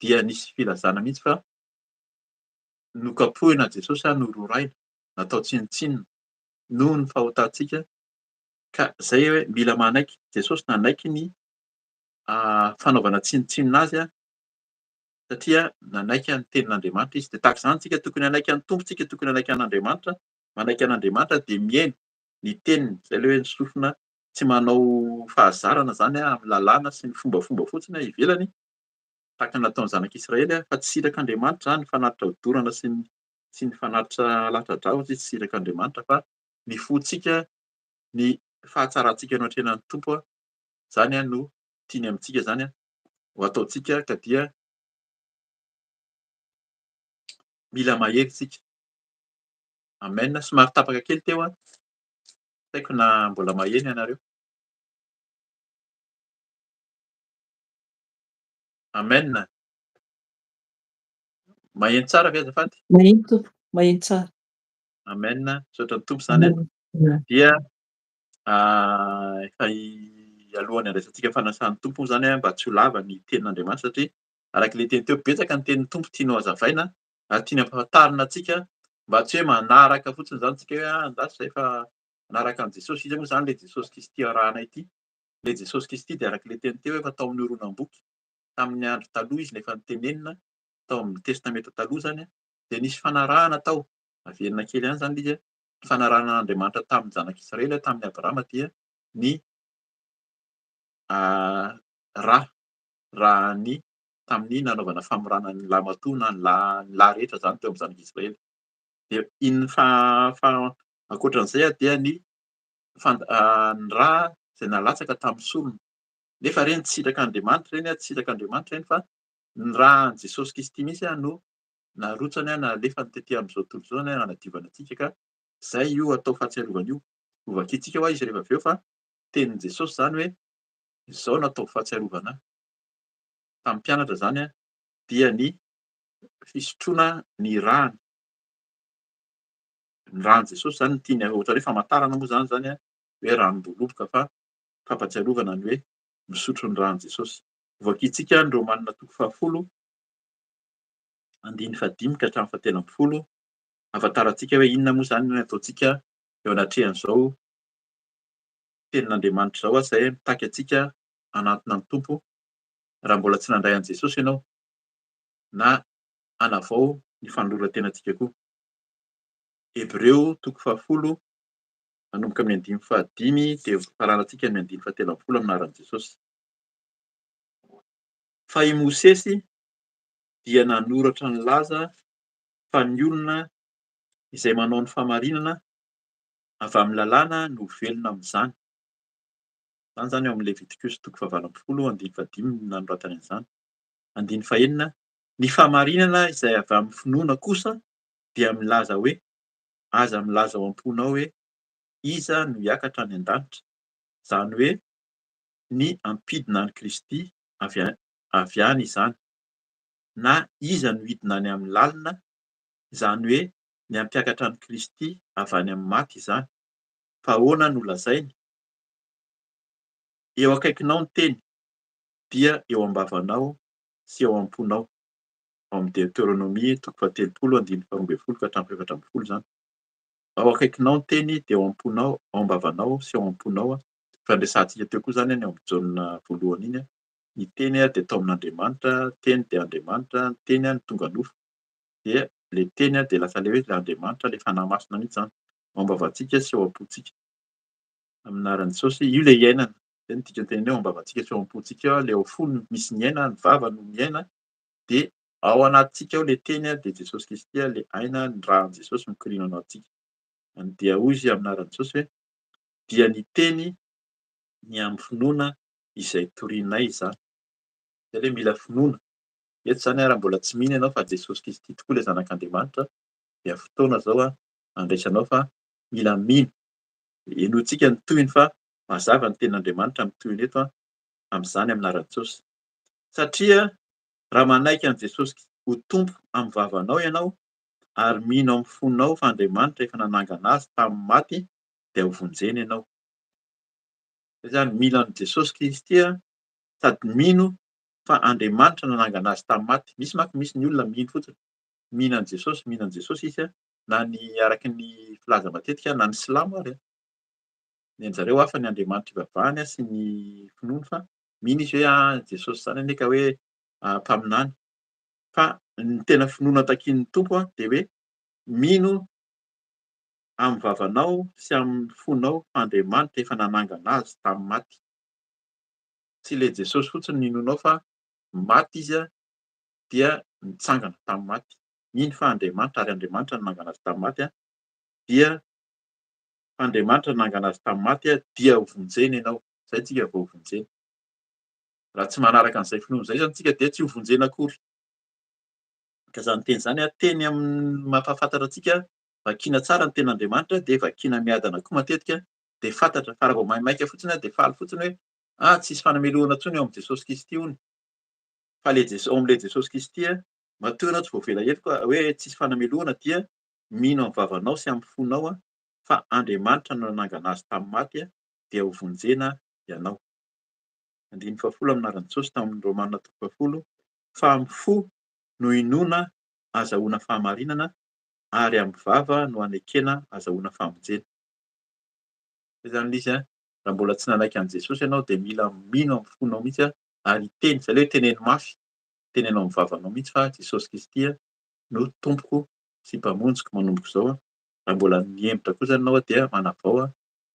dia nisy filazana mihitsy fa nokapohina Jesosy nororaina natao tsinotsinona noho ny fahotantsika ka zay hoe mila manaiky. Jesosy nanaiky ny fanaovana tsinotsinona azy satria nanaiky ny tenin'Andriamanitra izy. Dia tahaka izany tsika tokony hanaiky ny Tompo, tsika tokony hanaiky an'Andriamanitra, manaiky an'Andriamanitra dia mihaino ny teniny izay ilay hoe ny sofina tsy manao fahazarana zany amin'ny lalàna sy ny fombafomba fotsiny ivelany tahaka nataon'ny zanak'Israely fa tsy sirak'Andriamanitra zany ny fanatitra hodorana sy ny fanatitra latsa-dravo tsy sirak'Andriamanitra fa ny fontsika ny fahatsarantsika no hatrenan'ny Tompo zany no tiany amintsika zany ho ataontsika ka dia mila mahery tsika. Amen. Somary tapaka kely teo saiko na mbola maheno ianareo. Amen. Maheno tsara ve azafady? Maheno tompo, maheno tsara. Amen. Misaotra ny Tompo zany dia efa alohan'ny andraisantsika fanasan'ny Tompo zany mba tsy ho lava ny tenin'Andriamanitra satria arak'ilay teny teo betsaka ny tenin'ny Tompo tianao hazavaina ary tiany ampahafantarina antsika mba tsy hoe manaraka fotsiny zany tsika hoe andasy zay fa manaraka an'i Jesosy. Izy moa zany le Jesosy Kristy arahana ity. Le Jesosy Kristy dia arak'ilay teny teo efa tao amin'ny horonam-boky tamin'ny andro taloha izy efa nitenenina tao amin'ny testameta taloha zany dia nisy fanarahana tao averina kely ihany zany izy fanarahan'Andriamanitra tamin'ny zanak'Israely tamin'ny Abrahama dia ny raha ny tamin'ny nanaovana famorana ny lahy matoa na ny lahy rehetra zany teo amin'ny zanak'Israely. Dia ankoatran'izay dia ny raha izay nalatsaka tamin'ny solona nefa ireny tsy sirak'Andriamanitra ireny tsy sirak'Andriamanitra ireny fa ny rahan'i Jesosy Kristy mihitsy no narotsany nalefa ny tetỳ amin'izao tontolo izao hanadiovana antsika ka zay io atao fahatsiarovana io ovakitsika ho izy rehefa avy eo fa tenin'i Jesosy zany hoe izao natao fahatsiarovana tamin'ny mpianatra zany dia ny fisotroana ny rahany. Ny rahan'i Jesosy zany tiany ohatran'ny hoe famantarana moa zany hoe ranom-boloboka fa fampatsiarovana ny hoe misotro ny rahan'i Jesosy. Ovakitsika ny Romanina 10 andiny 5 ka hatramin'ny 17 ahafantarantsika hoe inona moa zany no ataontsika eo anatrehan'izao tenin'Andriamanitra izao izay mitaky antsika hanantona ny Tompo raha mbola tsy nandray an'i Jesosy ianao na hanavao ny fanoloran-tenantsika koa. Hebreo 10 manomboka amin'ny 5 dia farahantsika ny 17 amin'ny anaran'i Jesosy. Fa i Mosesy dia nanoratra ny laza fa ny olona izay manao ny famarinana avy amin'ny lalàna no velona amin'izany. Izany zany eo amin'ny Levitikosy 9 andiny 5 no nanoratany an'izany. Andiny 6 Ny fahamarinana izay avy amin'ny finoana kosa dia milaza hoe aza milaza ao am-ponao hoe iza no hiakatra any an-danitra, zany hoe ny ampidina an'i Kristy avy any izany, na iza no hidina any amin'ny lalina, zany hoe ny hampiakatra an'i Kristy avy any amin'ny maty izany. Fa ahoana no lazainy? Eo akaikinao ny teny, dia eo am-bavanao sy eo am-ponao. Ao amin'ny Deutéronomie 30:1-12 zany. Ao akaikinao ny teny dia eo am-ponao, ao am-bavanao sy ao am-ponao. Fandraisantsika teo koa zany ao amin'ny Jauna voalohany iny, ny teny dia tao amin'Andriamanitra, teny dia Andriamanitra, ny teny no tonga nofo. Dia le teny dia lasa le hoe Andriamanitra, le fanahy masina mihitsy zany. Ao am-bavantsika sy ao am-pontsika. Amin'ny anaran'i Jesosy, io le iainana. Zay no tiako teneneo, ao am-bavantsika sy ao am-pontsika ao, le ao fo no misy ny aina, ny vava no miaina, dia ao anatintsika ao le teny dia Jesosy Kristy, le aina, ny rahan'i Jesosy mikoriana ao anatintsika. Dia hoy izy amin'ny anaran'i Jesosy hoe dia ny teny ny amin'ny finoana izay torianay izany. Zay hoe mila finoana. Eto zany raha mbola tsy mino ianao fa Jesosy Kristy tokoa ilay zanak'Andriamanitra, dia fotoana zao andraisanao fa mila mino. Enoantsika ny tohiny fa mazava ny tenin'Andriamanitra amin'ny tohiny eto amin'izany amin'ny anaran'i Jesosy. Satria raha manaiky an'i Jesosy ho tompo amin'ny vavanao ianao ary mino amin'ny fononao fa Andriamanitra efa nanangana azy tamin'ny maty, dia ho vonjena ianao. Zay zany mino an'i Jesosy Kristy sady mino fa Andriamanitra nanangana azy tamin'ny maty. Misy ny olona mino fotsiny, mino an'i Jesosy izy na ny araky ny filaza matetika na ny silamo ary. Ny anjareo hafa ny Andriamanitra ivavahany sy ny finoany fa mino izy hoe Jesosy zany anie ka hoe mpaminany. Fa ny tena finoana takin'ny Tompo dia hoe mino amin'ny vavanao sy amin'ny fonao fa Andriamanitra efa nanangana azy tamin'ny maty. Tsy ilay Jesosy fotsiny no inonao fa maty izy dia nitsangana tamin'ny maty. Mino fa Andriamanitra ary Andriamanitra nanangana azy tamin'ny maty, dia Andriamanitra nanangana azy tamin'ny maty dia ho vonjena ianao. Zay tsika vao ho vonjena. Raha tsy manaraka an'izay finoana izay zany tsika dia tsy ho vonjena akory. Ka izany teny izany teny amin'ny mampahafantatra antsika, vakiana tsara ny tenin'Andriamanitra dia vakiana miadana koa matetika dia fantatra. Fa raha vao maimaika fotsiny dia faly fotsiny hoe tsisy fanameloana intsony eo amin'ny Jesosy Kristy hony. Fa ao amin'ilay Jesosy Kristy matoa ianao tsy voavela elo koa hoe tsisy fanameloana, dia mino amin'ny vavanao sy amin'ny fonao fa Andriamanitra no nanangana azy tamin'ny maty dia ho vonjena ianao. 15 amin'ny anaran'i Jesosy tamin'ny Romanina 12, fa amin'ny fo no hinoana azahoana fahamarinana ary amin'ny vava no hanekena azahoana famonjena. Zay zany izy raha mbola tsy nanaiky an'i Jesosy ianao dia mila mino amin'ny fonao mihitsy ary teny, zay hoe teneno mafy, teneno amin'ny vavanao mihitsy fa Jesosy Kristy no tompoko sy mpamonjiko manomboka izao. Raha mbola mihembotra kosa ianao dia manavao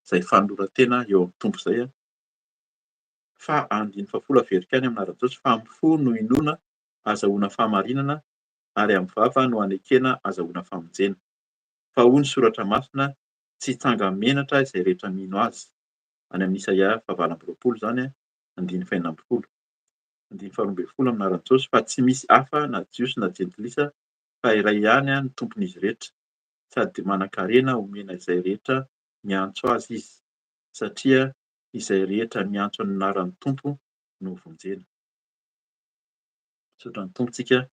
izay fanoloran-tena eo amin'ny Tompo izay. Fa 15 averika any amin'ny anaran'i Jesosy, fa amin'ny fo no hinoana azahoana fahamarinana ary amin'ny vava no hanekena azahoana famonjena. Fa hoy ny soratra masina, tsy hitsanga menatra izay rehetra mino azy. Any amin'ny Isaia 40 zany 15-20. 15 amin'ny anaran'i Jesosy, fa tsy misy hafa na jiosy na jentilisa fa iray ihany ny tompon'izy rehetra, sady manan-karena omena izay rehetra miantso azy izy, satria izay rehetra miantso ny anaran'ny Tompo no vonjena. Misaotra ny tompontsika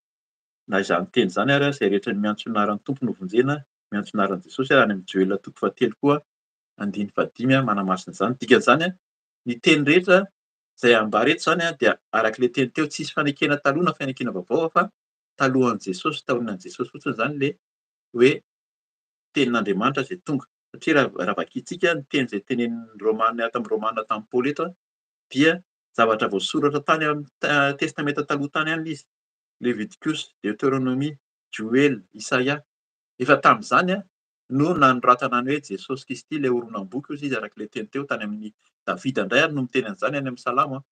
na izany teny izany ary izay rehetra miantso ny anaran'ny Tompo no vonjena, miantso ny anaran'i Jesosy any amin'ny Joel 3:5 manamasina izany. Dikan'izany ny teny rehetra izay ambara eto zany dia arak'ilay teny teo, tsisy fanekena taloha na fanekena vaovao fa talohan'i Jesosy, taorian'i Jesosy fotsiny zany le hoe tenin'Andriamanitra izay tonga. Satria raha vakiantsika ny teny izay tenenin'ny Romanina tamin'ny Romanina tamin'ny Paoly eto dia zavatra voasoratra tany amin'ny testamenta taloha tany ihany izy. Levitikosy, Deutéronomie, Joel, Isaia. Efa tamin'izany no nanoratana ny hoe Jesosy Kristy ilay horonam-boky hozy izy arak'ilay teny teo tany amin'ny Davida indray ary no miteny an'izany any amin'ny Salamo.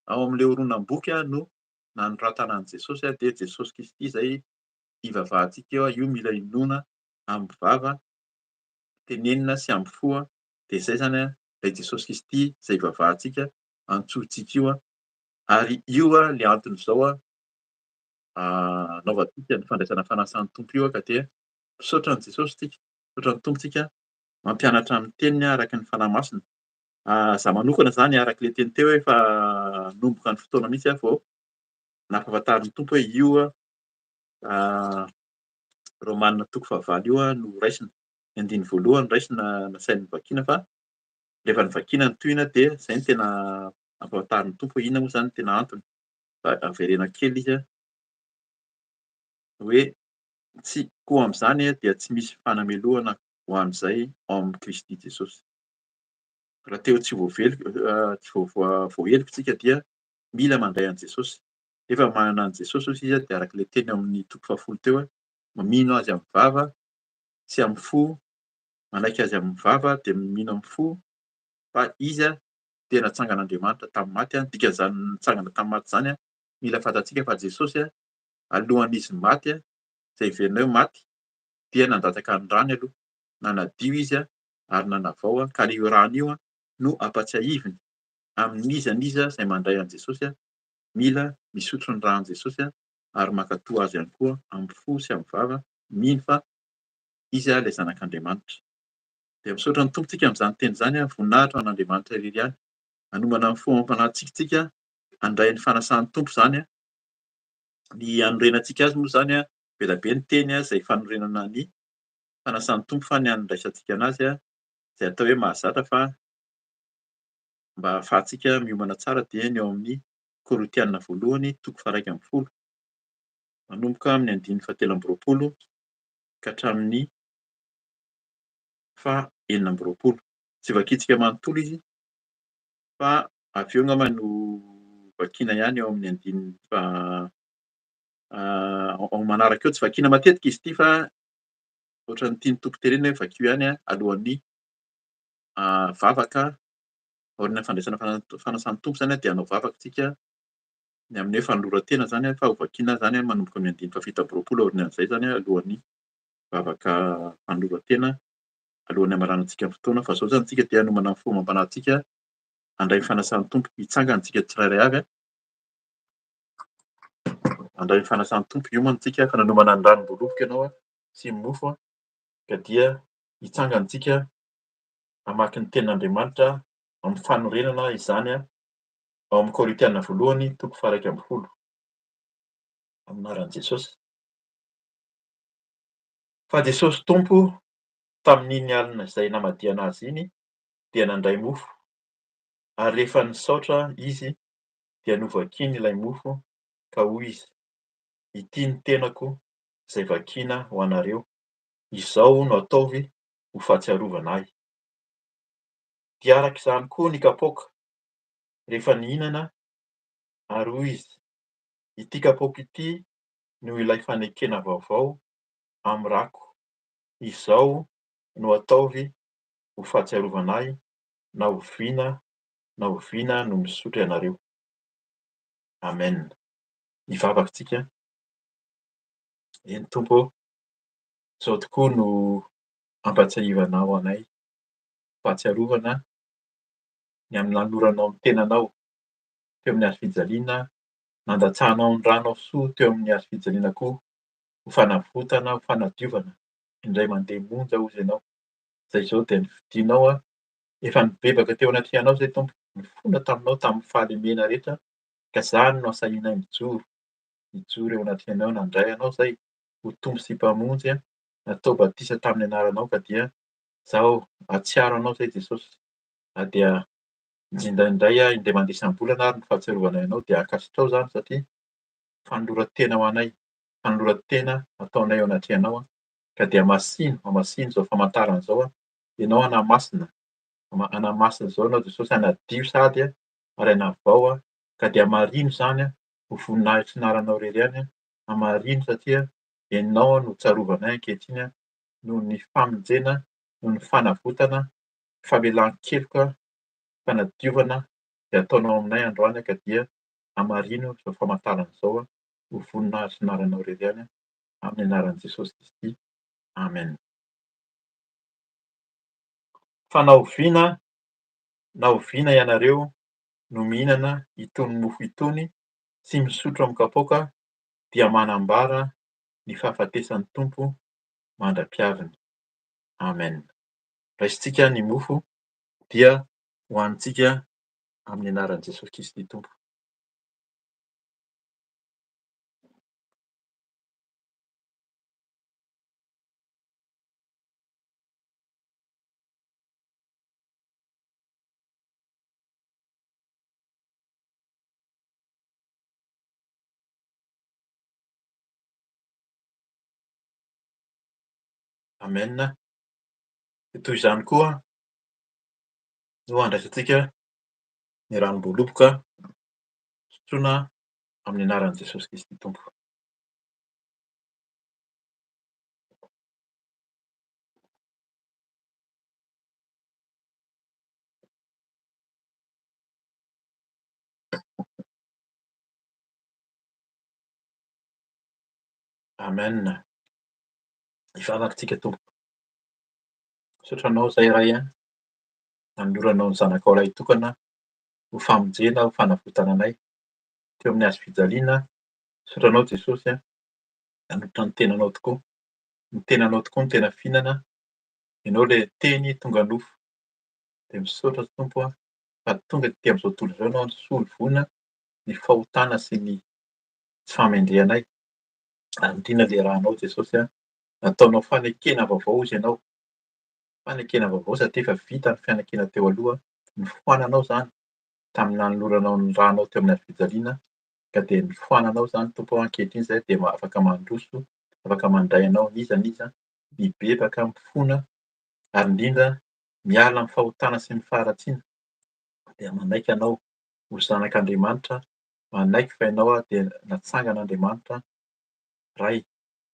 Ao amin'ilay horonam-boky no nanoratana an'i Jesosy dia Jesosy Kristy izay ivavahantsika eo. Io mila hinoana amin'ny vava, tenenina sy amin'ny fo dia izay zany ilay Jesosy Kristy izay ivavahantsika, antsointsika io ary io le antony izao anaovantsika ny fandraisana fanasan'ny tompo io ka dia misaotra an' Jesosy tsika, misaotra ny tompontsika mampianatra amin'ny teniny araky ny fanahy masina. Zaho manokana zany araky le teny teo hoe efa nomboka ny fotoana mihitsy vao nampahafantarin'ny tompo hoe io Romanina toko fahavalo io no raisina. Ny andiny voalohany raisina nasain'ny vakiana fa rehefa ny vakiana ny tohina dia zay no tena ampahafantarin'ny tompo hoe inona moa zany tena antony. Averena kely izy hoe tsy koa amin'izany dia tsy misy fanameloana ho an'izay ao amin'i Kristy Jesosy. Raha teo tsy voaheliko tsika dia mila mandray an' Jesosy. Rehefa manana an' Jesosy ozy izy dia araka le teny amin'ny toko fahafolo teo hoe mamino azy amin'ny vava sy amin'ny fo, manaiky azy amin'ny vava dia mino amin'ny fo, fa izy dia natsangan'Andriamanitra tamin'ny maty. Dikan'izany nitsangana tamin'ny maty zany mila fantatsika fa Jesosy alohan'izy maty izay iverina hoe maty dia nandataka ny rany aloha, nanadio izy ary nanavao ka io rano io no ampatsiahiviny amin'iza n'iza izay mandray an' Jesosy mila misotro ny ranon'i Jesosy ary mankatoa azy ihany koa amin'ny fo sy amin'ny vava mino fa izy ilay zanak'Andriamanitra. Dia misaotra ny tompontsika amin'izany teny izany voninahitra ho an'Andriamanitra irery ihany. Hanomana amin'ny fomba mampanahitsika handray ny fanasan'ny tompo izany. Ny hanorenantsika azy moa zany be dia be ny teny izay fanorenana ny fanasan'ny tompo fa ny hanondraisantsika anazy izay atao hoe mahazatra fa mba ahafahantsika miomana tsara dia ny eo amin'ny Korintianina voalohany toko faha 1 manomboka amin'ny andiny fahatelo amby roapolo ka hatramin'ny faha 4 tsy vakiantsika manontolo izy fa avy eo angamba no vakiana ihany eo amin'ny andiny ao manaraka eo. Tsy vakiana matetika izy ity fa ohatran'ny tiany tompo tenenina hoe vakio ihany alohan'ny vavaka aorian'ny fandraisana fanasan'ny tompo zany dia hanao vavaka tsika ny amin'ny hoe fanoloran-tena zany fa ho vakiana zany manomboka amin'ny andiny fahafito amby roapolo aorian'izay zany alohan'ny vavaka fanoloran-tena alohan'ny hamaranantsika ny fotoana. Fa zao zany tsika dia hanomana amin'ny fomba mampanahitsika handray ny fanasan'ny tompo hitsangana tsika tsirairay avy handray ny fanasan'ny tompo hiomana tsika fa nanomana ny ranom-boaloboka ianao sy ny mofo ka dia hitsangana tsika hamaky ny tenin'Andriamanitra amin'ny fanorenana izany ao amin'ny Korintianina voalohany toko faha 12 amin'anaran'i Jesosy. Fa Jesosy tompo tamin'iny alina izay namadiana azy iny dia nandray mofo ary rehefa nisaotra izy dia novakiny ilay mofo ka hoy izy: ity ny tenako izay vakiana ho anareo, izao no ataovy ho fahatsiarovana ahy. Dia arak'izany koa ny kapoaka rehefa nihinana ary hoy izy: ity kapoaka ity no ilay fanekena vaovao amin'ny rako, izao no ataovy ho fahatsiarovana ahy, na oviana no misotro ianareo. Amen. Hivavaka tsika. Eny Tompo, izao tokoa no ampatsiahivanao anay, fahatsiarovana ny amin'ny nanoranao ny tenanao teo amin'ny hazofijaliana, nandatsahanao ny ranao soa teo amin'ny hazofijaliana koa, ho fanavotana, ho fanadiovana indray mandeha monja hozy ianao. Zay izao dia nividinao efa nibebaka teo anaty ianao zay Tompo, nifono taminao tamin'ny fahalemena rehetra ka zany no asahinay mijoro eo anaty ianao nandray anao zay ho tompo sy mpamonjy natao batisa tamin'ny anaranao ka dia izao hatsiaro anao zay Jesosy. Dia indraindray indray mandeha isam-bolana ary ny fahatsiarovana anao dia ankasitrao zany satria fanoloran-tena ho anay, fanoloran-tena ataonay ao anaty ianao ka dia mamasino izao famantarana izao ianao anahy masina. Anahy masina izao ianao Jesosy hanadio sady ary hanavao ka dia marino zany ho voninahitry ny aranao irery ihany marino satria ianao no tsarovana ankehitriny noho ny famonjena, noho ny fanavotana, famelan-keloka, fanadiovana izay ataonao aminay androany ka dia hamarino izao famantarana izao ho voninahitry ny aranao irery ihany amin'ny anaran'i Jesosy Kristy. Amen. Fa na oviana ianareo no mihinana itony mofo itony sy misotro amin'ny kapoaka dia manambara ny fahafatesan'ny Tompo mandra-piaviny. Amen. Raisitsika ny mofo dia hohanintsika amin'ny anaran'i Jesosy Kristy Tompo. Amen. Toy izany koa no andraisantsika ny ranom-boaloboka sotroina amin'ny anaran'i Jesosy Kristy Tompo. Amen. Ivavakitsika Tompo. Sotranao izay iray nanoloranao ny zanakao iray tokana ho famonjena ho fanavotana anay teo amin'ny hazofijaliana. Sotranao Jesosy hanolotra ny tenanao tokoa. Ny tenanao tokoa no tena fihinana. Ianao ilay teny tonga nofo. Dia misaotra Tompo fa tonga etỳ amin'izao tontolo izao ianao nisolo-voina ny fahotana sy ny tsy fahamendrehanay. Ary indrindra ilay rahanao Jesosy nataonao fanekena vaovao izy ianao. Fanekena vaovao satria efa vita ny fianakena teo aloha. Nifohananao izany tamin'ny nanoloranao ny ranao teo amin'ny hazofijaliana ka dia nifohananao izany Tompo ankehitriny izay dia afaka mandroso, afaka mandray anao n'iza n'iza, mibebaka, mifoana ary indrindra miala amin'ny fahotana sy ny faharatsiana. Dia manaiky anao ho zanak'Andriamanitra, manaiky fa ianao dia natsangan'Andriamanitra ray.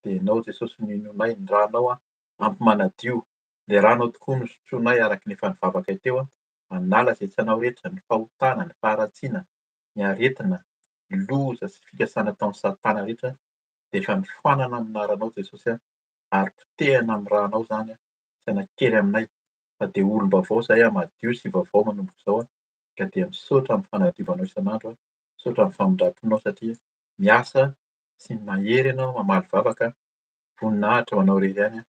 Dia ianao Jesosy no inonay, ny ranao ampy manadio. Ilay ranao tokoa no sotroinay araka ny efa nivavaka teo hanala izay tsy anao rehetra, ny fahotana, ny faharatsiana, ny aretina, ny loza sy fikasana ataon'ny Satana rehetra. Dia efa nifohanana amin'ny anaranao Jesosy ary potehana amin'ny ranao izany tsy hanakely aminay. Fa dia olom-baovao izahay madio sy vaovao manomboka izao ka dia misaotra amin'ny fanadiovanao isan'andro. Misaotra amin'ny famondram-ponao satria miasa sy mahery ianao mamaly vavaka, voninahitra ho anao irery ihany.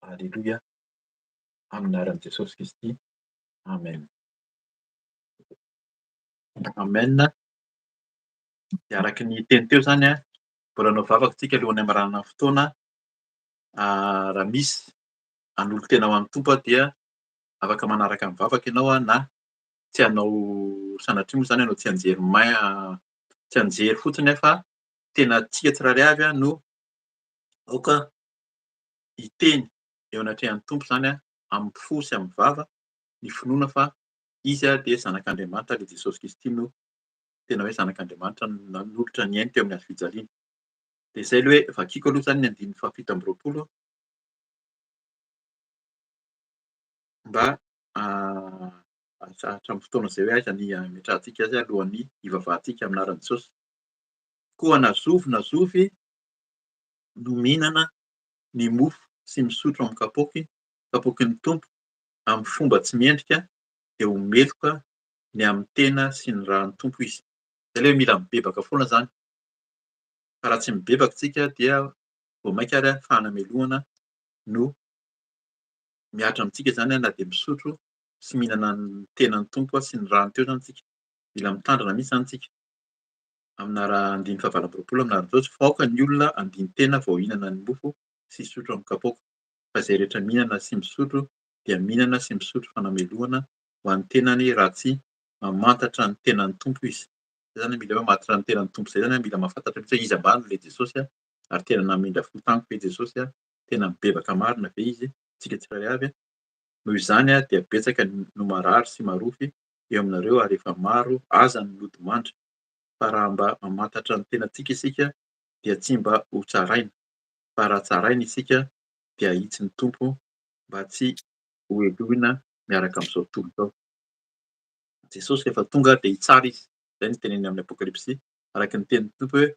Alleloia. Amin'ny anaran'i Jesosy Kristy. Amen. Amen. Dia araka ny teny teo izany mbola hanao vavaka isika alohan'ny hamaranana ny fotoana. Raha misy hanolo-tena ho an'ny Tompo dia afaka manaraka mivavaka ianao na tsy hanao sanatria moa izany ianao tsy hanjery tsy hanjery fotsiny fa tena tsika tsirairay avy no aoka hiteny eo anatrehan'ny Tompo izany amin'ny fo sy amin'ny vava ny finoana fa izy dia zanak'Andriamanitra, ilay Jesosy Kristy no tena hoe zanak'Andriamanitra nanolotra ny ainy teo amin'ny hazofijaliana. Dia izay ilay hoe vakiako aloha izany ny andininy fahafito amby roapolo mba hatramin'ny fotoana izay hoe aiza ny hametrahantsika azy alohan'ny hivavahantsika amin'ny anaran'i Jesosy. Koa nazovy no mihinana ny mofo sy misotro amin'ny kapoakin'ny Tompo amin'ny fomba tsy miendrika dia ho meloka ny amin'ny tena sy ny ran'ny Tompo izy. Izay ilay hoe mila mibebaka foana izany. Fa raha tsy mibebaka isika dia vao mainka ary fanameloana no miatra amintsika izany na dia misotro sy mihinana ny tenan'ny Tompo sy ny rany teo izany isika. Mila mitandrina mihitsy izany isika. Amin'ny andininy fahavalo amby roapolo amin'ny anaran'i Jesosy, faoka ny olona andiny tena vao hihinana ny mofo sy misotro amin'ny kapoaka. Fa izay rehetra mihinana sy misotro dia mihinana sy misotro fanameloana ho an'ny tenany raha tsy mamantatra ny tenan'ny Tompo izy. Izay izany mila hoe mamantatra ny tenan'ny Tompo izay izany mila mahafantatra mihitsy hoe iza ambany ilay Jesosy ary tena namindra fo tamiko ve Jesosy tena mibebaka marina ve izy tsika tsirairay avy. Noho izany dia betsaka no marary sy marofy eo aminareo ary efa maro aza ny lody mandry. Fa raha mba mamantatra ny tenantsika isika dia tsy mba ho tsaraina. Fa raha tsaraina isika dia ahitsy ny Tompo mba tsy ho eloina miaraka amin'izao tontolo izao. Jesosy rehefa tonga dia hitsara izy. Izay no teneny amin'ny Apokalipsy araka ny tenin'ny Tompo hoe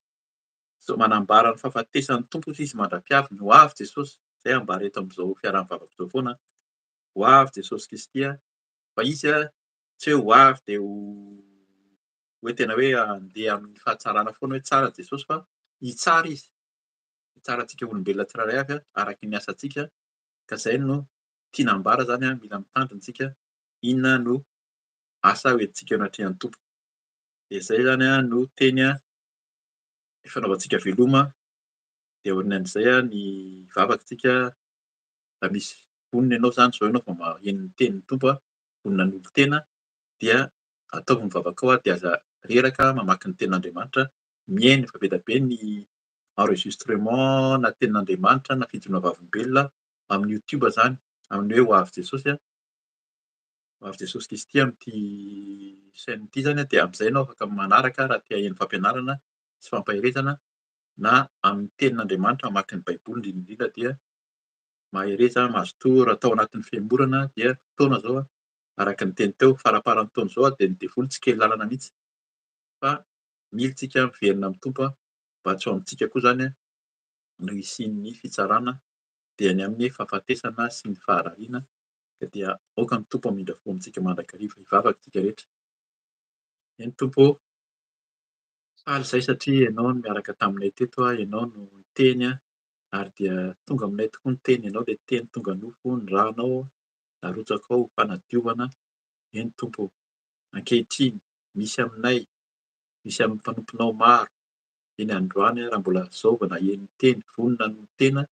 zao manambara ny fahafatesan'ny Tompo izy mandra-piaviny. Ho avy Jesosy. Izay ambara eto amin'izao fiaraha-mivavaka izao foana. Ho avy Jesosy Kristy fa izy tsy hoe ho avy dia hoe tena hoe handeha amin'ny fahatsarana foana hoe tsara Jesosy fa hitsara izy, hitsara antsika olombelona tsirairay avy araky ny asantsika. Ka zay no tiana ambara zany mila mitandrina antsika inona no asa hoentintsika eo anatrehan'ny tompo. De zay zany no teny fanaovantsika veloma. De orinan'izay ny vavakantsika raha misy vonona ianao zany zao ianao vao maheno ny tenin'ny tompo vonona ny olo-tena, dia ataovy ny vavaka ao de aza reraka mamaky ny tenin'Andriamanitra, mihaino efa be dia be ny enregistrement na tenin'Andriamanitra na fijoroana vavolombelona amin'ny YouTube zany, amin'ny hoe ho avy Jesosy ho avy Jesosy Kristy amin'ity chaîne ity zany de amin'izay ianao afaka manaraka raha te haheno fampianarana sy fampaherezana na amin'ny tenin'Andriamanitra mamaky ny baiboly indrindra dia mahereza mazotoa raha atao anatin'ny fiangonana dia fotoana zao araka ny teny teo faraparan'ny taona zao de ny devoly tsy kely lalana mihitsy, fa mila tsika miverina amin'ny tompo mba tsy ho amintsika koa zany no hisian'ny fitsarana dia ny amin'ny fahafatesana sy ny faharariana. Ka dia aoka ny tompo hamindra fo amintsika mandrakariva, hivavaka tsika rehetra. Eny tompo, faly zay satria ianao no miaraka taminay teto, ianao no niteny ary dia tonga aminay tokoa ny teny ianao, le teny tonga nofo ny rahanao narotsaka ao mpanadiovana. Eny tompo, ankehitriny misy aminay, misy amin'ny mpanomponao maro eny androany raha mbola zao vao naheno teny vonona no tena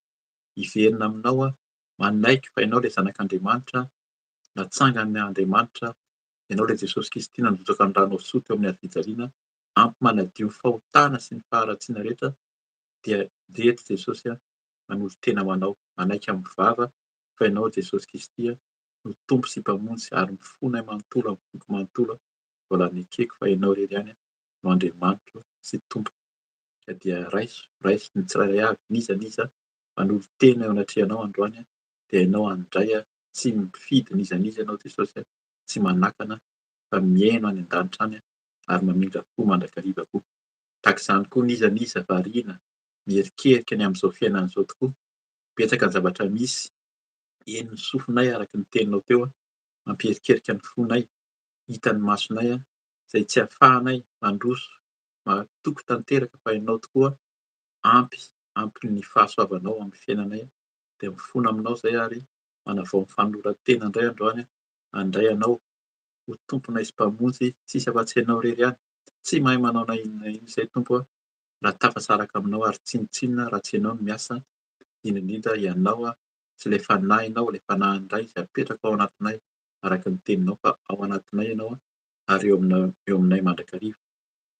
hiverina aminao manaiky fa ianao le zanak'Andriamanitra, natsangany Andriamanitra, ianao le Jesosy Kristy nanjotsaka ny rano ao teo amin'ny hazofijaliana, ampy manadio ny fahotana sy ny faharatsiana rehetra. Dia reto Jesosy manolo tena manao, manaiky amin'ny vava fa ianao Jesosy Kristy no tompo sy mpamonjy ary mifonay manontolo amin'ny foko manontolo mbola nikeko fa ianao irery ihany no Andriamanitra sy tompo. Ka dia raiso ny tsirairay avy nizaniza manolo tena eo anatrehanao androany dia ianao handray tsy mifidy nizaniza ianao Jesosy, tsy manakana fa mihaino any an-danitra any ary mamindra fo mandrakariva koa. Tahaka izany koa nizaniza variana, miherikerika ny amin'izao fiainana izao tokoa. Betsaka ny zavatra misy henon'ny sofinay araky ny teninao teo, mampiherikerika ny fonay, hitan'ny masonay izay tsy ahafahanay mandroso mahatoky tanteraka fa ianao tokoa ampy ny fahasoavanao amin'ny fiainanay dia mifono aminao izay ary manavao ny fanoloran-tena indray androany handray anao ho tomponay sy mpamonjy, tsisy afa-tsy ianao irery ihany. Tsy mahay manao na inona na inona izay tompo raha tafasaraka aminao ary tsinitsinina raha tsy ianao no miasa, indrindra ianao sy ilay fanahinao, ilay fanahy indray izay apetraka ao anatinay araka ny teninao fa ao anatinay ianao ary eo aminay mandrakariva.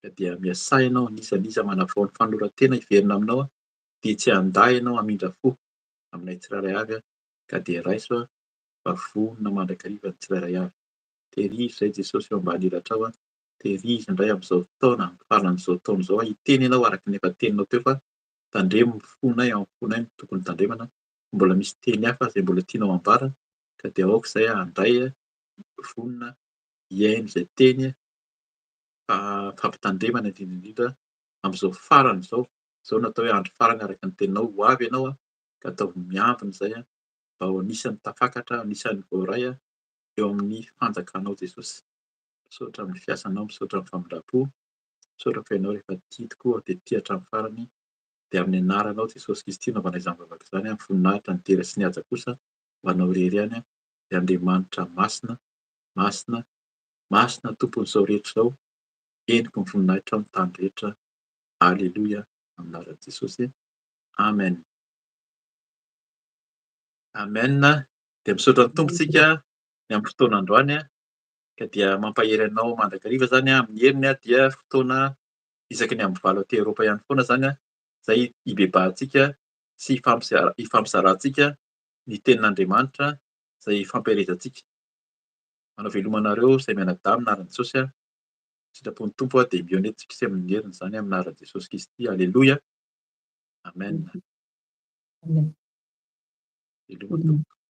Ka dia miasà ianao nizaniza manavao ny fanoloran-tena hiverina aminao dia tsy handà ianao hamindra fo aminay tsirairay avy ka dia raiso fa vonona mandrakariva ny tsirairay avy. Tehirizy izay Jesosy eo ambany elatra ao, tehirizy indray amin'izao taona, amin'ny faran'izao taona izao hiteny ianao araka ny efa teninao teo fa tandremo ny fonay amin'ny fonay no tokony tandremana. Mbola misy teny hafa izay mbola tianao ambara ka dia aoka izay handray vonona hiaino izay teny fampitandremana indrindra amin'izao farany izao. Izao natao hoe andro farany araka ny teninao ho avy ianao ka ataovy miambina izay mba ho anisan'ny tafakatra, anisan'ny voaray eo amin'ny fanjakanao Jesosy. Misaotra amin'ny fiasanao, misaotra amin'ny famindrapo, misaotra fa ianao rehefa tia tokoa dia tia hatramin'ny farany. Dia amin'ny anaranao Jesosy Kristy naovanay izany vavaka izany amin'ny voninahitra ny tera sy ny haja kosa ho anao irery ihany dia Andriamanitra masina, masina, masina tompon'izao rehetra izao, henoko ny voninahitra amin'ny tany rehetra. Aleloia, amin'ny anaran'i Jesosy. Amen. Amen. Dia misaotra ny tompontsika ny amin'ny fotoana androany ka dia mampahery anao mandrakariva zany amin'ny heriny dia fotoana isaky ny amin'ny valo aty Eropa ihany foana zany izay hibebahantsika sy hifampizarantsika ny tenin'Andriamanitra izay fampielezantsika. Manao veloma anareo izay mianadahy amin'ny anaran'i Jesosy. Sitrapon'ny tompo dia mionetsika sy amin'ny heriny izany amin'ny anaran'i Jesosy Kristy. Aleloia. Amen. Amen. Veloma tompo.